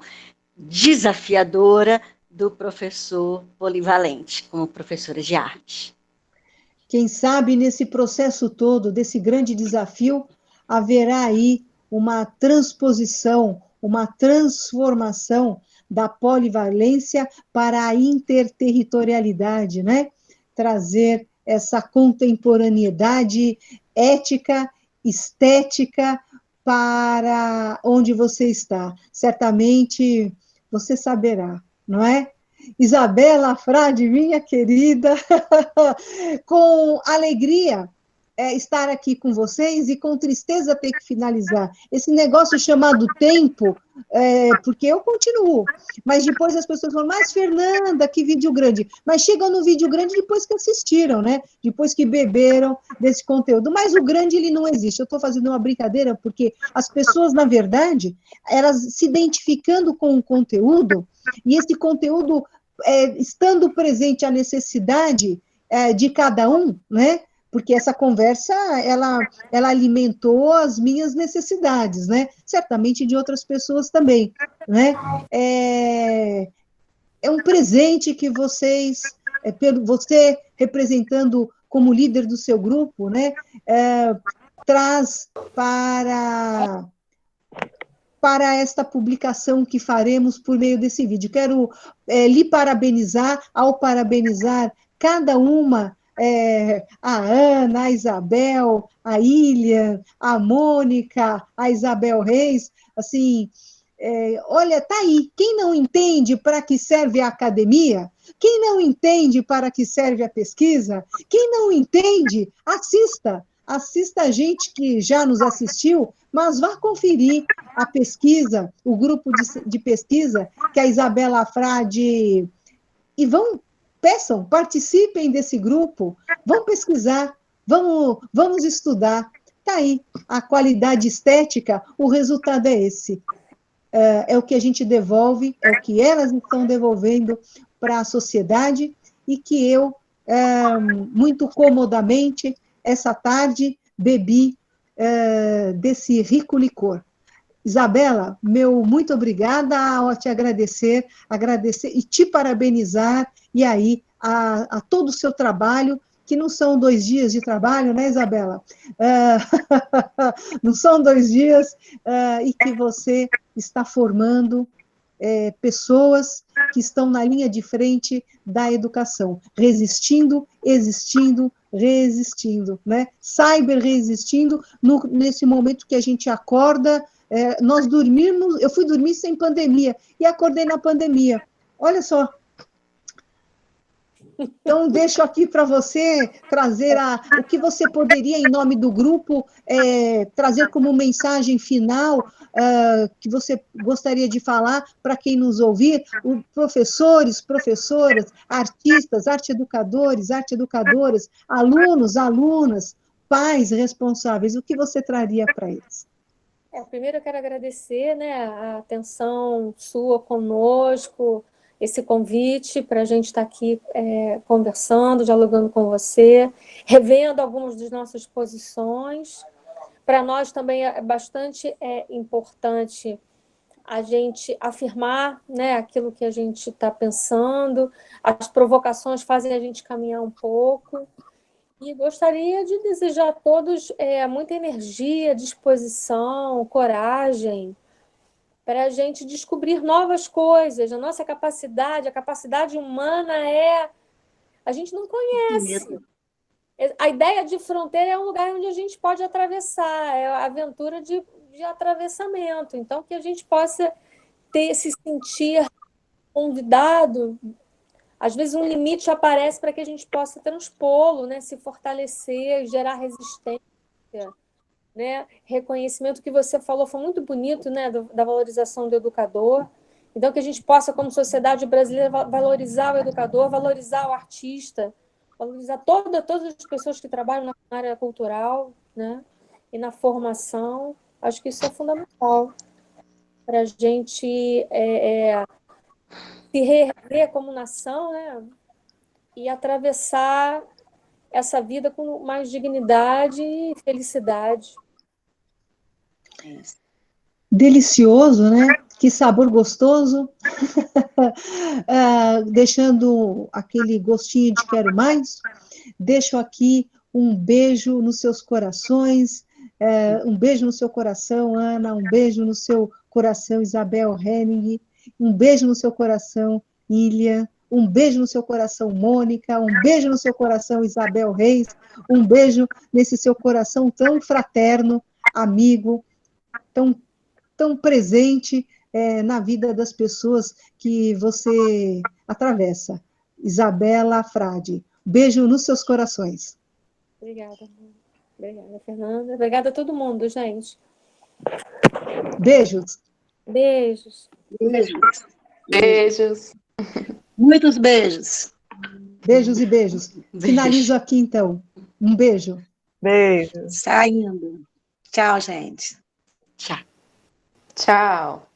desafiadora do professor polivalente, como professora de arte. Quem sabe nesse processo todo, desse grande desafio, haverá aí uma transposição, uma transformação da polivalência para a interterritorialidade, né? Trazer essa contemporaneidade ética, estética para onde você está. Certamente você saberá, não é? Isabela Frade, minha querida, com alegria estar aqui com vocês e com tristeza ter que finalizar. Esse negócio chamado tempo, porque eu continuo, mas depois as pessoas falam, mas Fernanda, que vídeo grande. Mas chegam no vídeo grande depois que assistiram, né? Depois que beberam desse conteúdo. Mas o grande, ele não existe. Eu estou fazendo uma brincadeira, porque as pessoas, na verdade, elas se identificando com o conteúdo, e esse conteúdo, estando presente a necessidade de cada um, né? Porque essa conversa, ela alimentou as minhas necessidades, né? Certamente de outras pessoas também, né? É um presente que vocês, você representando como líder do seu grupo, né? Traz para esta publicação que faremos por meio desse vídeo. Quero lhe parabenizar, ao parabenizar cada uma, a Ana, a Isabel, a Ilian, a Mônica, a Isabel Reis, assim, olha, tá aí, quem não entende para que serve a academia, quem não entende para que serve a pesquisa, quem não entende, assista a gente que já nos assistiu, mas vá conferir a pesquisa, o grupo de pesquisa que a Isabela Frade, e peçam, participem desse grupo, vão pesquisar, vamos estudar. Está aí, a qualidade estética, o resultado é esse. É o que a gente devolve, é o que elas estão devolvendo para a sociedade, e que eu, muito comodamente, essa tarde, bebi desse rico licor. Isabela, muito obrigada, ao te agradecer e te parabenizar, e aí a todo o seu trabalho, que não são 2 dias de trabalho, né, Isabela? Não são 2 dias, e que você está formando pessoas que estão na linha de frente da educação, resistindo, existindo, resistindo, né? Cyber resistindo, nesse momento que a gente acorda, nós dormimos, eu fui dormir sem pandemia, e acordei na pandemia. Olha só. Então, deixo aqui para você trazer o que você poderia, em nome do grupo, trazer como mensagem final, que você gostaria de falar para quem nos ouvir, professores, professoras, artistas, arte-educadores, arte-educadoras, alunos, alunas, pais responsáveis, o que você traria para eles? Primeiro eu quero agradecer, né, a atenção sua conosco, esse convite para a gente estar aqui conversando, dialogando com você, revendo algumas das nossas posições. Para nós também é bastante importante a gente afirmar, né, aquilo que a gente está pensando, as provocações fazem a gente caminhar um pouco. E gostaria de desejar a todos muita energia, disposição, coragem, para a gente descobrir novas coisas. A nossa capacidade, a capacidade humana a gente não conhece. A ideia de fronteira é um lugar onde a gente pode atravessar, é a aventura de atravessamento. Então, que a gente possa se sentir convidado às vezes um limite aparece para que a gente possa transpô-lo, né? Se fortalecer, gerar resistência, né? Reconhecimento que você falou foi muito bonito, né? Da valorização do educador. Então, que a gente possa, como sociedade brasileira, valorizar o educador, valorizar o artista, valorizar todas as pessoas que trabalham na área cultural, né? E na formação. Acho que isso é fundamental para a gente se reerguer como nação, né? E atravessar essa vida com mais dignidade e felicidade. Delicioso, né? Que sabor gostoso, deixando aquele gostinho de quero mais. Deixo aqui um beijo nos seus corações, um beijo no seu coração, Ana, um beijo no seu coração, Isabel Henning, um beijo no seu coração, Ilha, um beijo no seu coração, Mônica, um beijo no seu coração, Isabel Reis, um beijo nesse seu coração tão fraterno, amigo, tão presente na vida das pessoas que você atravessa. Isabela Frade, beijo nos seus corações. Obrigada, Fernanda. Obrigada a todo mundo, gente. Beijos. Beijos. Beijos. Beijos. Muitos beijos. Beijos e beijos. Finalizo aqui, então. Um beijo. Beijos. Saindo. Tchau, gente. Tchau. Tchau.